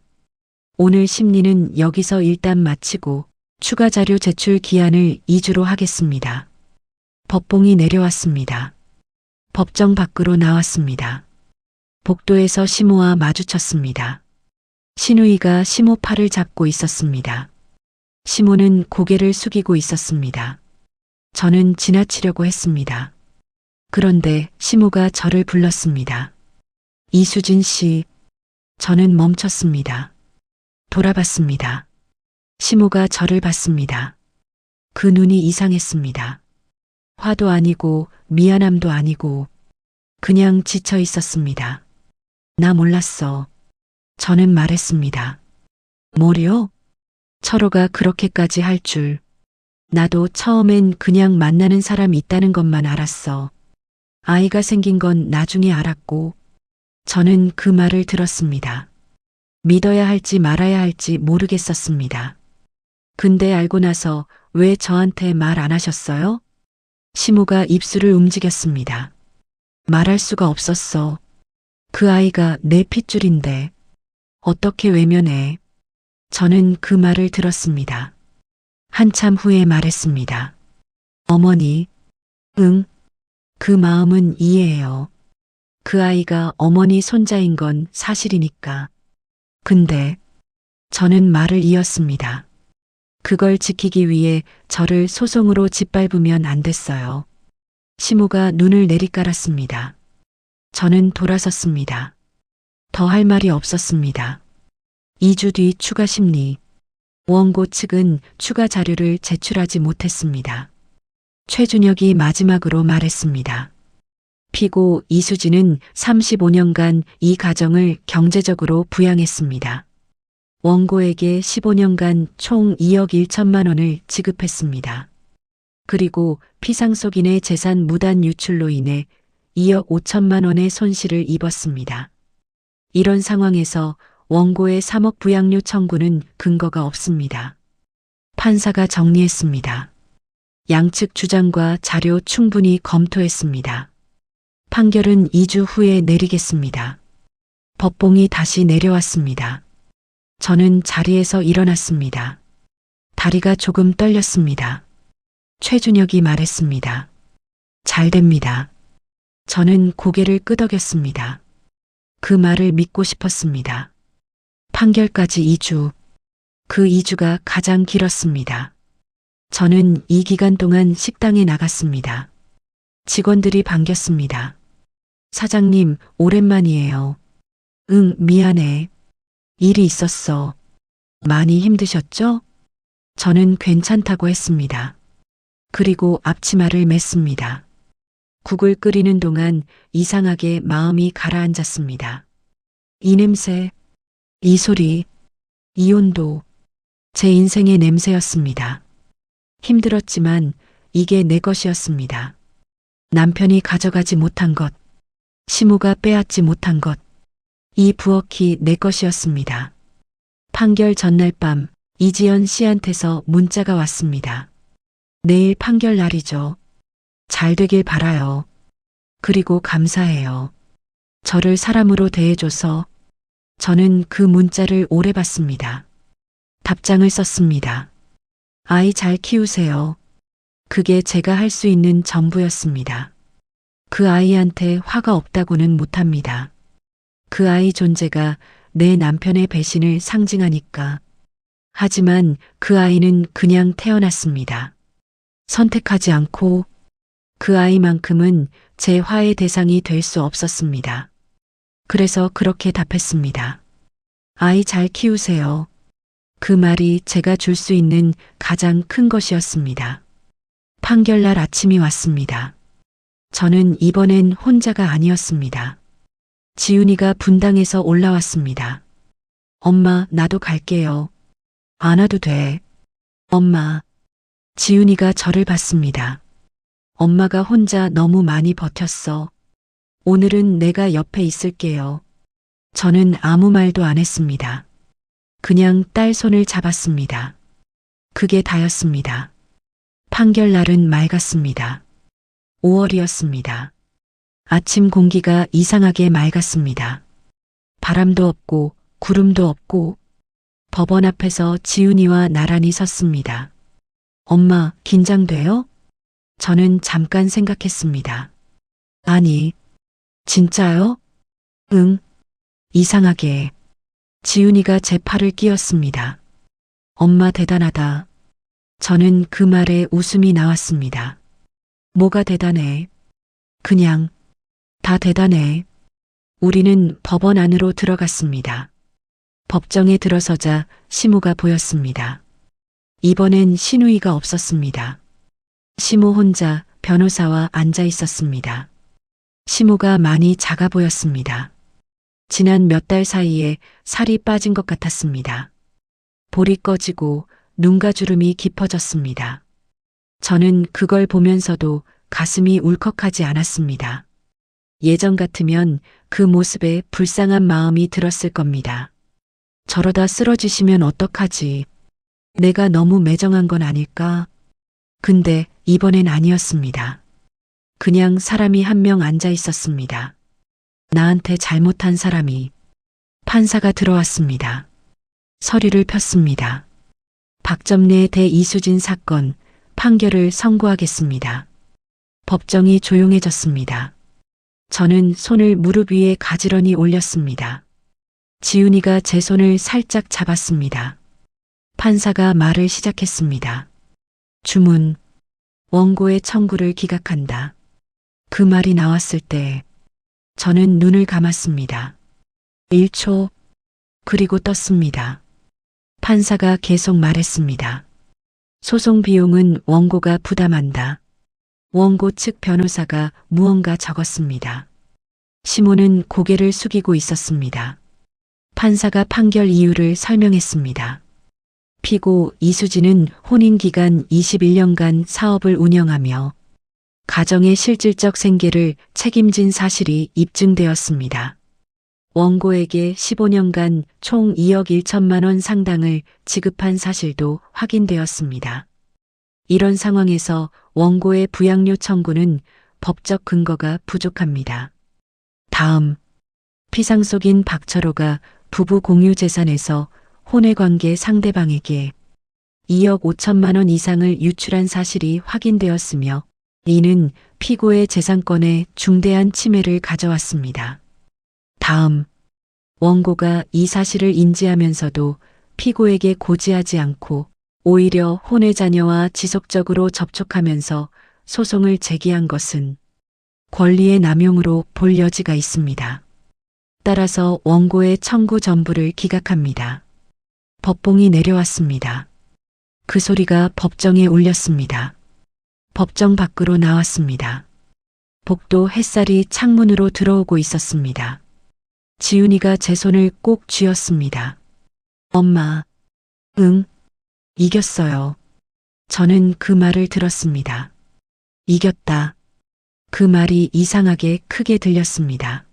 [SPEAKER 1] 오늘 심리는 여기서 일단 마치고 추가 자료 제출 기한을 2주로 하겠습니다. 법봉이 내려왔습니다. 법정 밖으로 나왔습니다. 복도에서 시모와 마주쳤습니다. 신우이가 시모 팔을 잡고 있었습니다. 시모는 고개를 숙이고 있었습니다. 저는 지나치려고 했습니다. 그런데 시모가 저를 불렀습니다. 이수진 씨, 저는 멈췄습니다. 돌아봤습니다. 시모가 저를 봤습니다. 그 눈이 이상했습니다. 화도 아니고 미안함도 아니고 그냥 지쳐 있었습니다. 나 몰랐어. 저는 말했습니다. 뭐요? 철호가 그렇게까지 할 줄. 나도 처음엔 그냥 만나는 사람이 있다는 것만 알았어. 아이가 생긴 건 나중에 알았고 저는 그 말을 들었습니다. 믿어야 할지 말아야 할지 모르겠었습니다. 근데 알고 나서 왜 저한테 말 안 하셨어요? 시모가 입술을 움직였습니다. 말할 수가 없었어. 그 아이가 내 핏줄인데 어떻게 외면해? 저는 그 말을 들었습니다. 한참 후에 말했습니다. 어머니, 응, 그 마음은 이해해요. 그 아이가 어머니 손자인 건 사실이니까. 근데 저는 말을 이었습니다. 그걸 지키기 위해 저를 소송으로 짓밟으면 안 됐어요. 시모가 눈을 내리깔았습니다. 저는 돌아섰습니다. 더 할 말이 없었습니다. 2주 뒤 추가 심리. 원고 측은 추가 자료를 제출하지 못했습니다. 최준혁이 마지막으로 말했습니다. 피고 이수진은 35년간 이 가정을 경제적으로 부양했습니다. 원고에게 15년간 총 2억 1천만 원을 지급했습니다. 그리고 피상속인의 재산 무단 유출로 인해 2억 5천만 원의 손실을 입었습니다. 이런 상황에서 원고의 3억 부양료 청구는 근거가 없습니다. 판사가 정리했습니다. 양측 주장과 자료 충분히 검토했습니다. 판결은 2주 후에 내리겠습니다. 법봉이 다시 내려왔습니다. 저는 자리에서 일어났습니다. 다리가 조금 떨렸습니다. 최준혁이 말했습니다. 잘 됩니다. 저는 고개를 끄덕였습니다. 그 말을 믿고 싶었습니다. 판결까지 2주. 그 2주가 가장 길었습니다. 저는 이 기간 동안 식당에 나갔습니다. 직원들이 반겼습니다. 사장님, 오랜만이에요. 응, 미안해. 일이 있었어. 많이 힘드셨죠? 저는 괜찮다고 했습니다. 그리고 앞치마를 맸습니다. 국을 끓이는 동안 이상하게 마음이 가라앉았습니다. 이 냄새, 이 소리, 이 온도, 제 인생의 냄새였습니다. 힘들었지만 이게 내 것이었습니다. 남편이 가져가지 못한 것, 시모가 빼앗지 못한 것, 이 부엌이 내 것이었습니다. 판결 전날 밤 이지연 씨한테서 문자가 왔습니다. 내일 판결 날이죠. 잘 되길 바라요. 그리고 감사해요. 저를 사람으로 대해줘서. 저는 그 문자를 오래 봤습니다. 답장을 썼습니다. 아이 잘 키우세요. 그게 제가 할 수 있는 전부였습니다. 그 아이한테 화가 없다고는 못합니다. 그 아이 존재가 내 남편의 배신을 상징하니까. 하지만 그 아이는 그냥 태어났습니다. 선택하지 않고 그 아이만큼은 제 화의 대상이 될 수 없었습니다. 그래서 그렇게 답했습니다. 아이 잘 키우세요. 그 말이 제가 줄 수 있는 가장 큰 것이었습니다. 판결날 아침이 왔습니다. 저는 이번엔 혼자가 아니었습니다. 지훈이가 분당에서 올라왔습니다. 엄마, 나도 갈게요. 안 와도 돼. 엄마. 지훈이가 저를 봤습니다. 엄마가 혼자 너무 많이 버텼어. 오늘은 내가 옆에 있을게요. 저는 아무 말도 안 했습니다. 그냥 딸 손을 잡았습니다. 그게 다였습니다. 판결날은 맑았습니다. 5월이었습니다. 아침 공기가 이상하게 맑았습니다. 바람도 없고 구름도 없고 법원 앞에서 지훈이와 나란히 섰습니다. 엄마, 긴장돼요? 저는 잠깐 생각했습니다. 아니, 진짜요? 응. 이상하게 지훈이가 제 팔을 끼웠습니다. 엄마 대단하다. 저는 그 말에 웃음이 나왔습니다. 뭐가 대단해? 그냥 다 대단해. 우리는 법원 안으로 들어갔습니다. 법정에 들어서자 시모가 보였습니다. 이번엔 신우이가 없었습니다. 시모 혼자 변호사와 앉아 있었습니다. 시모가 많이 작아 보였습니다. 지난 몇 달 사이에 살이 빠진 것 같았습니다. 볼이 꺼지고 눈가 주름이 깊어졌습니다. 저는 그걸 보면서도 가슴이 울컥하지 않았습니다. 예전 같으면 그 모습에 불쌍한 마음이 들었을 겁니다. 저러다 쓰러지시면 어떡하지? 내가 너무 매정한 건 아닐까? 근데 이번엔 아니었습니다. 그냥 사람이 한 명 앉아 있었습니다. 나한테 잘못한 사람이. 판사가 들어왔습니다. 서류를 폈습니다. 박점례 대 이수진 사건 판결을 선고하겠습니다. 법정이 조용해졌습니다. 저는 손을 무릎 위에 가지런히 올렸습니다. 지훈이가 제 손을 살짝 잡았습니다. 판사가 말을 시작했습니다. 주문, 원고의 청구를 기각한다. 그 말이 나왔을 때 저는 눈을 감았습니다. 1초, 그리고 떴습니다. 판사가 계속 말했습니다. 소송 비용은 원고가 부담한다. 원고 측 변호사가 무언가 적었습니다. 시모는 고개를 숙이고 있었습니다. 판사가 판결 이유를 설명했습니다. 피고 이수진은 혼인기간 21년간 사업을 운영하며 가정의 실질적 생계를 책임진 사실이 입증되었습니다. 원고에게 15년간 총 2억 1천만 원 상당을 지급한 사실도 확인되었습니다. 이런 상황에서 원고의 부양료 청구는 법적 근거가 부족합니다. 다음, 피상속인 박철호가 부부 공유 재산에서 혼외관계 상대방에게 2억 5천만 원 이상을 유출한 사실이 확인되었으며 이는 피고의 재산권에 중대한 침해를 가져왔습니다. 다음, 원고가 이 사실을 인지하면서도 피고에게 고지하지 않고 오히려 혼외 자녀와 지속적으로 접촉하면서 소송을 제기한 것은 권리의 남용으로 볼 여지가 있습니다. 따라서 원고의 청구 전부를 기각합니다. 법봉이 내려왔습니다. 그 소리가 법정에 울렸습니다. 법정 밖으로 나왔습니다. 복도 햇살이 창문으로 들어오고 있었습니다. 지훈이가 제 손을 꼭 쥐었습니다. 엄마, 응, 이겼어요. 저는 그 말을 들었습니다. 이겼다. 그 말이 이상하게 크게 들렸습니다.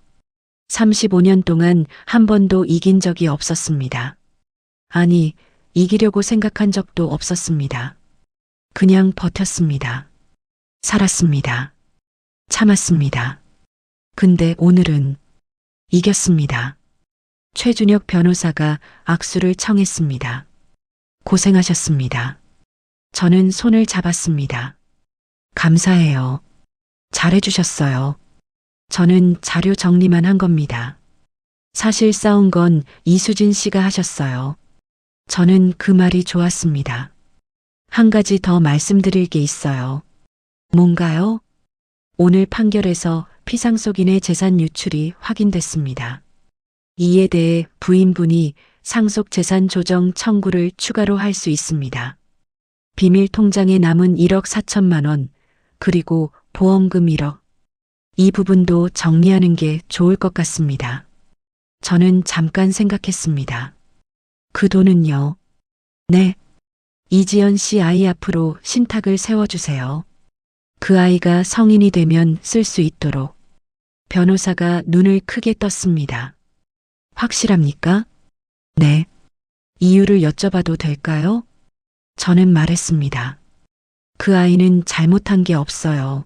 [SPEAKER 1] 35년 동안 한 번도 이긴 적이 없었습니다. 아니, 이기려고 생각한 적도 없었습니다. 그냥 버텼습니다. 살았습니다. 참았습니다. 근데 오늘은 이겼습니다. 최준혁 변호사가 악수를 청했습니다. 고생하셨습니다. 저는 손을 잡았습니다. 감사해요. 잘해주셨어요. 저는 자료 정리만 한 겁니다. 사실 싸운 건 이수진 씨가 하셨어요. 저는 그 말이 좋았습니다. 한 가지 더 말씀드릴 게 있어요. 뭔가요? 오늘 판결에서 피상속인의 재산 유출이 확인됐습니다. 이에 대해 부인분이 상속 재산 조정 청구를 추가로 할 수 있습니다. 비밀 통장에 남은 1억 4천만 원, 그리고 보험금 1억. 이 부분도 정리하는 게 좋을 것 같습니다. 저는 잠깐 생각했습니다. 그 돈은요? 네. 이지연 씨 아이 앞으로 신탁을 세워주세요. 그 아이가 성인이 되면 쓸 수 있도록. 변호사가 눈을 크게 떴습니다. 확실합니까? 네. 이유를 여쭤봐도 될까요? 저는 말했습니다. 그 아이는 잘못한 게 없어요.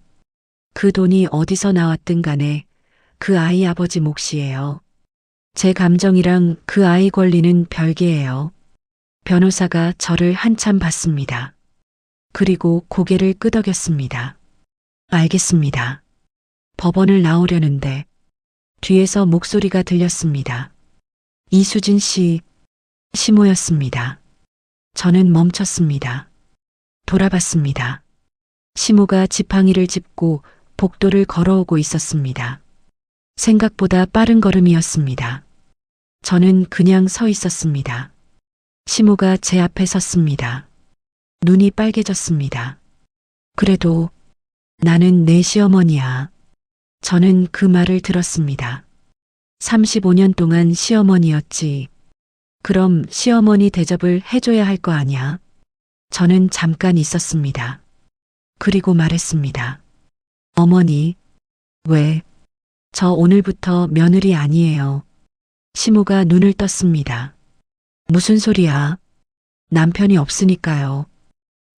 [SPEAKER 1] 그 돈이 어디서 나왔든 간에 그 아이 아버지 몫이에요. 제 감정이랑 그 아이 권리는 별개예요. 변호사가 저를 한참 봤습니다. 그리고 고개를 끄덕였습니다. 알겠습니다. 법원을 나오려는데 뒤에서 목소리가 들렸습니다. 이수진 씨, 시모였습니다. 저는 멈췄습니다. 돌아봤습니다. 시모가 지팡이를 짚고 복도를 걸어오고 있었습니다. 생각보다 빠른 걸음이었습니다. 저는 그냥 서 있었습니다. 시모가 제 앞에 섰습니다. 눈이 빨개졌습니다. 그래도 나는 내 시어머니야. 저는 그 말을 들었습니다. 35년 동안 시어머니였지. 그럼 시어머니 대접을 해줘야 할 거 아냐? 저는 잠깐 있었습니다. 그리고 말했습니다. 어머니, 왜? 저 오늘부터 며느리 아니에요. 시모가 눈을 떴습니다. 무슨 소리야? 남편이 없으니까요.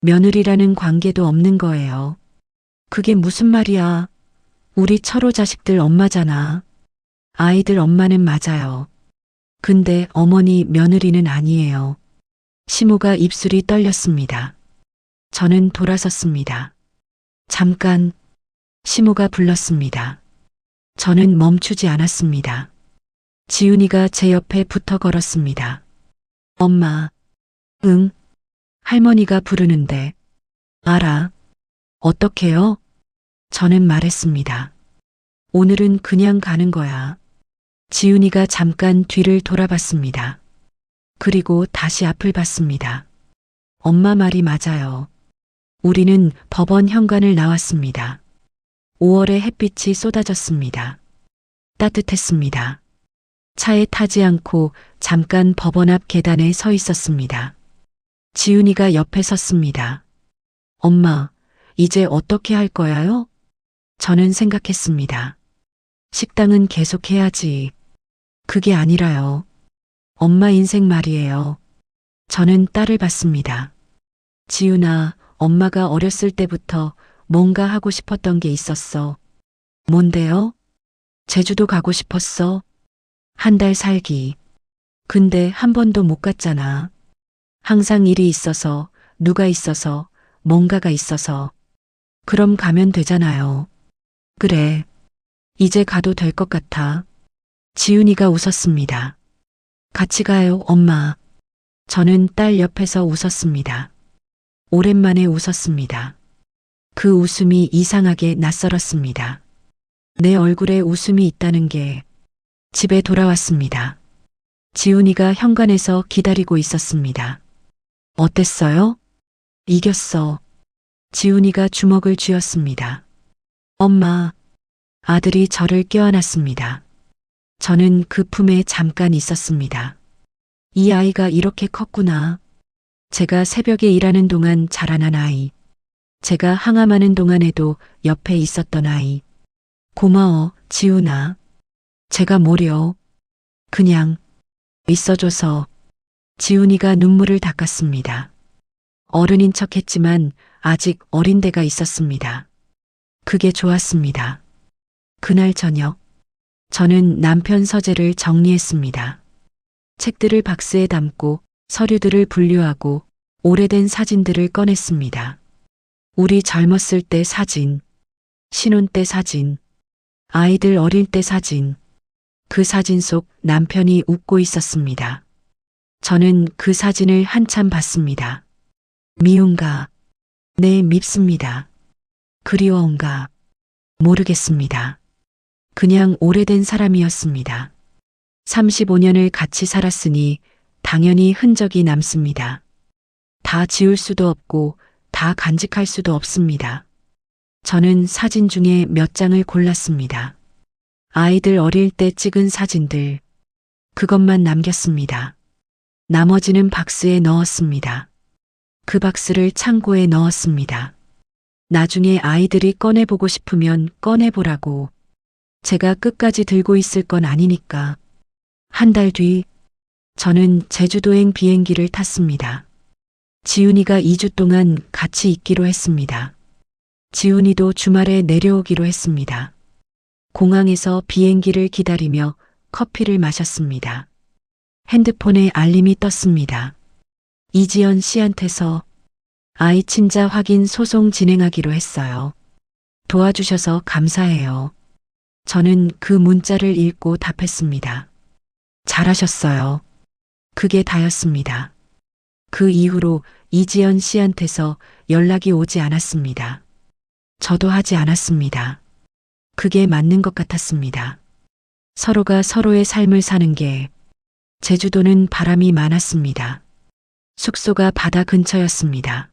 [SPEAKER 1] 며느리라는 관계도 없는 거예요. 그게 무슨 말이야? 우리 철호 자식들 엄마잖아. 아이들 엄마는 맞아요. 근데 어머니 며느리는 아니에요. 시모가 입술이 떨렸습니다. 저는 돌아섰습니다. 잠깐, 시모가 불렀습니다. 저는 멈추지 않았습니다. 지훈이가 제 옆에 붙어 걸었습니다. 엄마, 응, 할머니가 부르는데. 알아. 어떡해요? 저는 말했습니다. 오늘은 그냥 가는 거야. 지훈이가 잠깐 뒤를 돌아봤습니다. 그리고 다시 앞을 봤습니다. 엄마 말이 맞아요. 우리는 법원 현관을 나왔습니다. 5월의 햇빛이 쏟아졌습니다. 따뜻했습니다. 차에 타지 않고 잠깐 법원 앞 계단에 서 있었습니다. 지훈이가 옆에 섰습니다. 엄마, 이제 어떻게 할 거야요? 저는 생각했습니다. 식당은 계속해야지. 그게 아니라요. 엄마 인생 말이에요. 저는 딸을 봤습니다. 지훈아, 엄마가 어렸을 때부터 뭔가 하고 싶었던 게 있었어. 뭔데요? 제주도 가고 싶었어. 한 달 살기. 근데 한 번도 못 갔잖아. 항상 일이 있어서, 누가 있어서, 뭔가가 있어서. 그럼 가면 되잖아요. 그래. 이제 가도 될 것 같아. 지훈이가 웃었습니다. 같이 가요, 엄마. 저는 딸 옆에서 웃었습니다. 오랜만에 웃었습니다. 그 웃음이 이상하게 낯설었습니다. 내 얼굴에 웃음이 있다는 게. 집에 돌아왔습니다. 지훈이가 현관에서 기다리고 있었습니다. 어땠어요? 이겼어. 지훈이가 주먹을 쥐었습니다. 엄마, 아들이 저를 껴안았습니다. 저는 그 품에 잠깐 있었습니다. 이 아이가 이렇게 컸구나. 제가 새벽에 일하는 동안 자라난 아이. 제가 항암하는 동안에도 옆에 있었던 아이. 고마워, 지훈아. 제가 뭐려. 그냥 있어줘서. 지훈이가 눈물을 닦았습니다. 어른인 척했지만 아직 어린 데가 있었습니다. 그게 좋았습니다. 그날 저녁, 저는 남편 서재를 정리했습니다. 책들을 박스에 담고 서류들을 분류하고 오래된 사진들을 꺼냈습니다. 우리 젊었을 때 사진, 신혼 때 사진, 아이들 어릴 때 사진. 그 사진 속 남편이 웃고 있었습니다. 저는 그 사진을 한참 봤습니다. 미운가? 네, 밉습니다. 그리워온가? 모르겠습니다. 그냥 오래된 사람이었습니다. 35년을 같이 살았으니 당연히 흔적이 남습니다. 다 지울 수도 없고 다 간직할 수도 없습니다. 저는 사진 중에 몇 장을 골랐습니다. 아이들 어릴 때 찍은 사진들, 그것만 남겼습니다. 나머지는 박스에 넣었습니다. 그 박스를 창고에 넣었습니다. 나중에 아이들이 꺼내보고 싶으면 꺼내보라고. 제가 끝까지 들고 있을 건 아니니까. 한 달 뒤, 저는 제주도행 비행기를 탔습니다. 지훈이가 2주 동안 같이 있기로 했습니다. 지훈이도 주말에 내려오기로 했습니다. 공항에서 비행기를 기다리며 커피를 마셨습니다. 핸드폰에 알림이 떴습니다. 이지연 씨한테서 아이 친자 확인 소송 진행하기로 했어요. 도와주셔서 감사해요. 저는 그 문자를 읽고 답했습니다. 잘하셨어요. 그게 다였습니다. 그 이후로 이지연 씨한테서 연락이 오지 않았습니다. 저도 하지 않았습니다. 그게 맞는 것 같았습니다. 서로가 서로의 삶을 사는 게. 제주도는 바람이 많았습니다. 숙소가 바다 근처였습니다.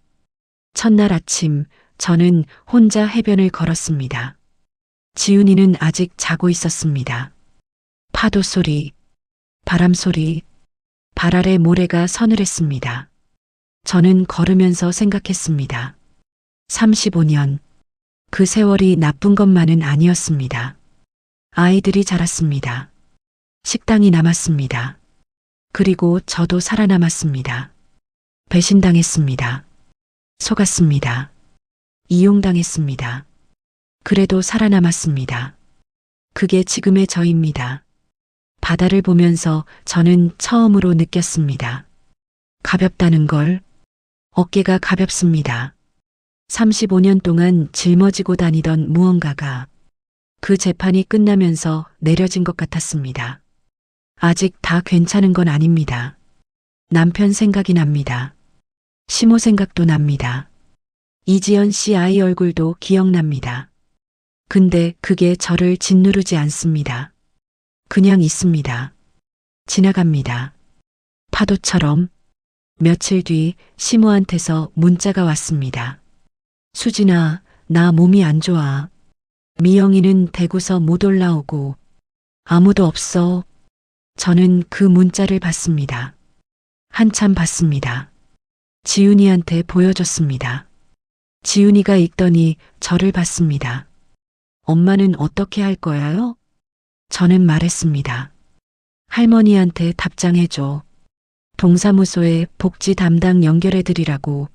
[SPEAKER 1] 첫날 아침 저는 혼자 해변을 걸었습니다. 지훈이는 아직 자고 있었습니다. 파도 소리, 바람 소리, 발 아래 모래가 서늘했습니다. 저는 걸으면서 생각했습니다. 35년. 그 세월이 나쁜 것만은 아니었습니다. 아이들이 자랐습니다. 식당이 남았습니다. 그리고 저도 살아남았습니다. 배신당했습니다. 속았습니다. 이용당했습니다. 그래도 살아남았습니다. 그게 지금의 저입니다. 바다를 보면서 저는 처음으로 느꼈습니다. 가볍다는 걸. 어깨가 가볍습니다. 35년 동안 짊어지고 다니던 무언가가 그 재판이 끝나면서 내려진 것 같았습니다. 아직 다 괜찮은 건 아닙니다. 남편 생각이 납니다. 시모 생각도 납니다. 이지연 씨 아이 얼굴도 기억납니다. 근데 그게 저를 짓누르지 않습니다. 그냥 있습니다. 지나갑니다. 파도처럼. 며칠 뒤 시모한테서 문자가 왔습니다. 수진아, 나 몸이 안 좋아. 미영이는 대구서 못 올라오고 아무도 없어. 저는 그 문자를 봤습니다. 한참 봤습니다. 지훈이한테 보여줬습니다. 지훈이가 읽더니 저를 봤습니다. 엄마는 어떻게 할 거야요? 저는 말했습니다. 할머니한테 답장해줘. 동사무소에 복지 담당 연결해드리라고.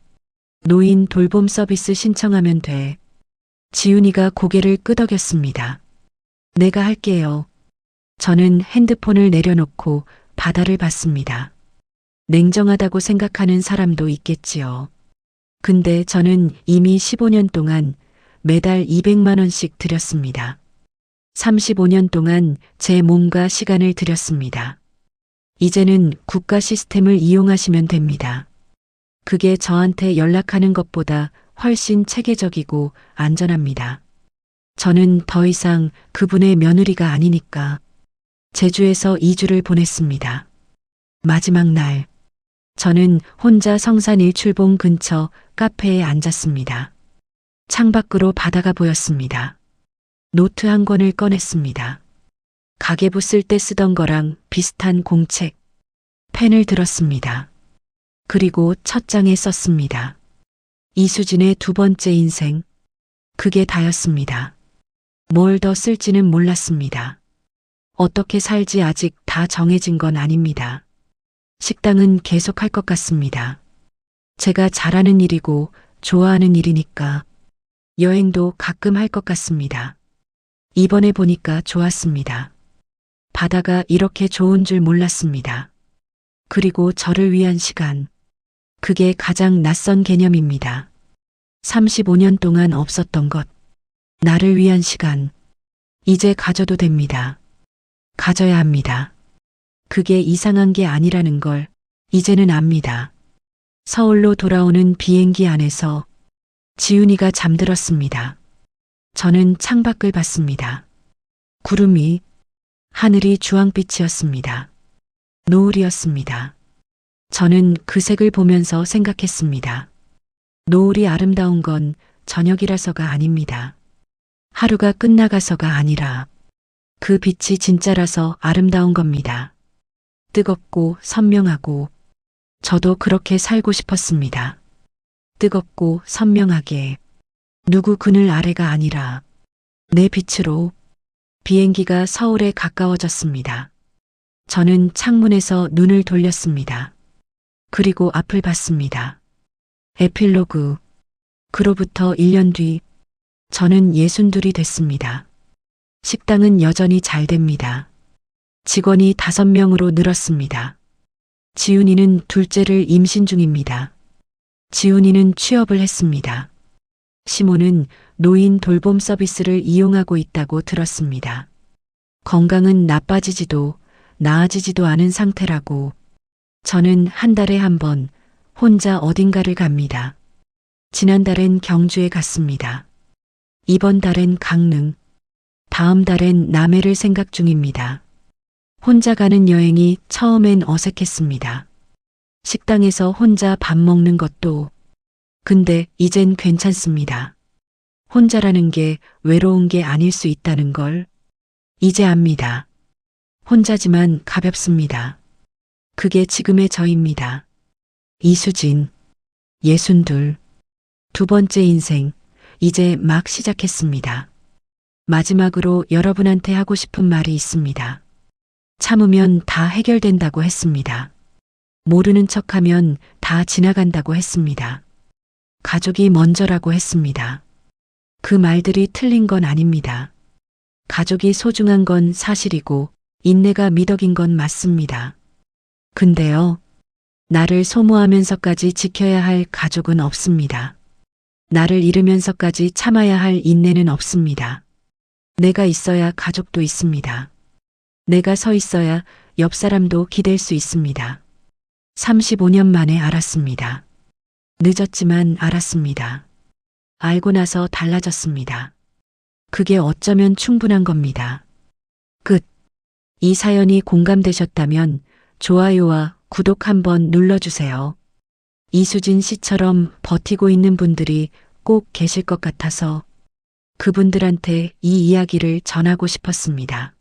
[SPEAKER 1] 노인 돌봄 서비스 신청하면 돼. 지훈이가 고개를 끄덕였습니다. 내가 할게요. 저는 핸드폰을 내려놓고 바다를 봤습니다. 냉정하다고 생각하는 사람도 있겠지요. 근데 저는 이미 15년 동안 매달 200만 원씩 들였습니다. 35년 동안 제 몸과 시간을 들였습니다. 이제는 국가 시스템을 이용하시면 됩니다. 그게 저한테 연락하는 것보다 훨씬 체계적이고 안전합니다. 저는 더 이상 그분의 며느리가 아니니까. 제주에서 2주를 보냈습니다. 마지막 날, 저는 혼자 성산 일출봉 근처 카페에 앉았습니다. 창밖으로 바다가 보였습니다. 노트 한 권을 꺼냈습니다. 가계부 쓸 때 쓰던 거랑 비슷한 공책, 펜을 들었습니다. 그리고 첫 장에 썼습니다. 이수진의 두 번째 인생. 그게 다였습니다. 뭘 더 쓸지는 몰랐습니다. 어떻게 살지 아직 다 정해진 건 아닙니다. 식당은 계속 할 것 같습니다. 제가 잘하는 일이고 좋아하는 일이니까. 여행도 가끔 할 것 같습니다. 이번에 보니까 좋았습니다. 바다가 이렇게 좋은 줄 몰랐습니다. 그리고 저를 위한 시간. 그게 가장 낯선 개념입니다. 35년 동안 없었던 것. 나를 위한 시간. 이제 가져도 됩니다. 가져야 합니다. 그게 이상한 게 아니라는 걸 이제는 압니다. 서울로 돌아오는 비행기 안에서 지훈이가 잠들었습니다. 저는 창밖을 봤습니다. 구름이, 하늘이 주황빛이었습니다. 노을이었습니다. 저는 그 색을 보면서 생각했습니다. 노을이 아름다운 건 저녁이라서가 아닙니다. 하루가 끝나가서가 아니라 그 빛이 진짜라서 아름다운 겁니다. 뜨겁고 선명하고 저도 그렇게 살고 싶었습니다. 뜨겁고 선명하게 누구 그늘 아래가 아니라 내 빛으로. 비행기가 서울에 가까워졌습니다. 저는 창문에서 눈을 돌렸습니다. 그리고 앞을 봤습니다. 에필로그. 그로부터 1년 뒤 저는 62이 됐습니다. 식당은 여전히 잘 됩니다. 직원이 5명으로 늘었습니다. 지훈이는 둘째를 임신 중입니다. 지훈이는 취업을 했습니다. 시모는 노인 돌봄 서비스를 이용하고 있다고 들었습니다. 건강은 나빠지지도 나아지지도 않은 상태라고. 저는 한 달에 한 번 혼자 어딘가를 갑니다. 지난달엔 경주에 갔습니다. 이번 달엔 강릉, 다음 달엔 남해를 생각 중입니다. 혼자 가는 여행이 처음엔 어색했습니다. 식당에서 혼자 밥 먹는 것도. 근데 이젠 괜찮습니다. 혼자라는 게 외로운 게 아닐 수 있다는 걸 이제 압니다. 혼자지만 가볍습니다. 그게 지금의 저입니다. 이수진, 62. 두 번째 인생, 이제 막 시작했습니다. 마지막으로 여러분한테 하고 싶은 말이 있습니다. 참으면 다 해결된다고 했습니다. 모르는 척하면 다 지나간다고 했습니다. 가족이 먼저라고 했습니다. 그 말들이 틀린 건 아닙니다. 가족이 소중한 건 사실이고 인내가 미덕인 건 맞습니다. 근데요, 나를 소모하면서까지 지켜야 할 가족은 없습니다. 나를 잃으면서까지 참아야 할 인내는 없습니다. 내가 있어야 가족도 있습니다. 내가 서 있어야 옆 사람도 기댈 수 있습니다. 35년 만에 알았습니다. 늦었지만 알았습니다. 알고 나서 달라졌습니다. 그게 어쩌면 충분한 겁니다. 끝. 이 사연이 공감되셨다면 좋아요와 구독 한번 눌러주세요. 이수진 씨처럼 버티고 있는 분들이 꼭 계실 것 같아서 그분들한테 이 이야기를 전하고 싶었습니다.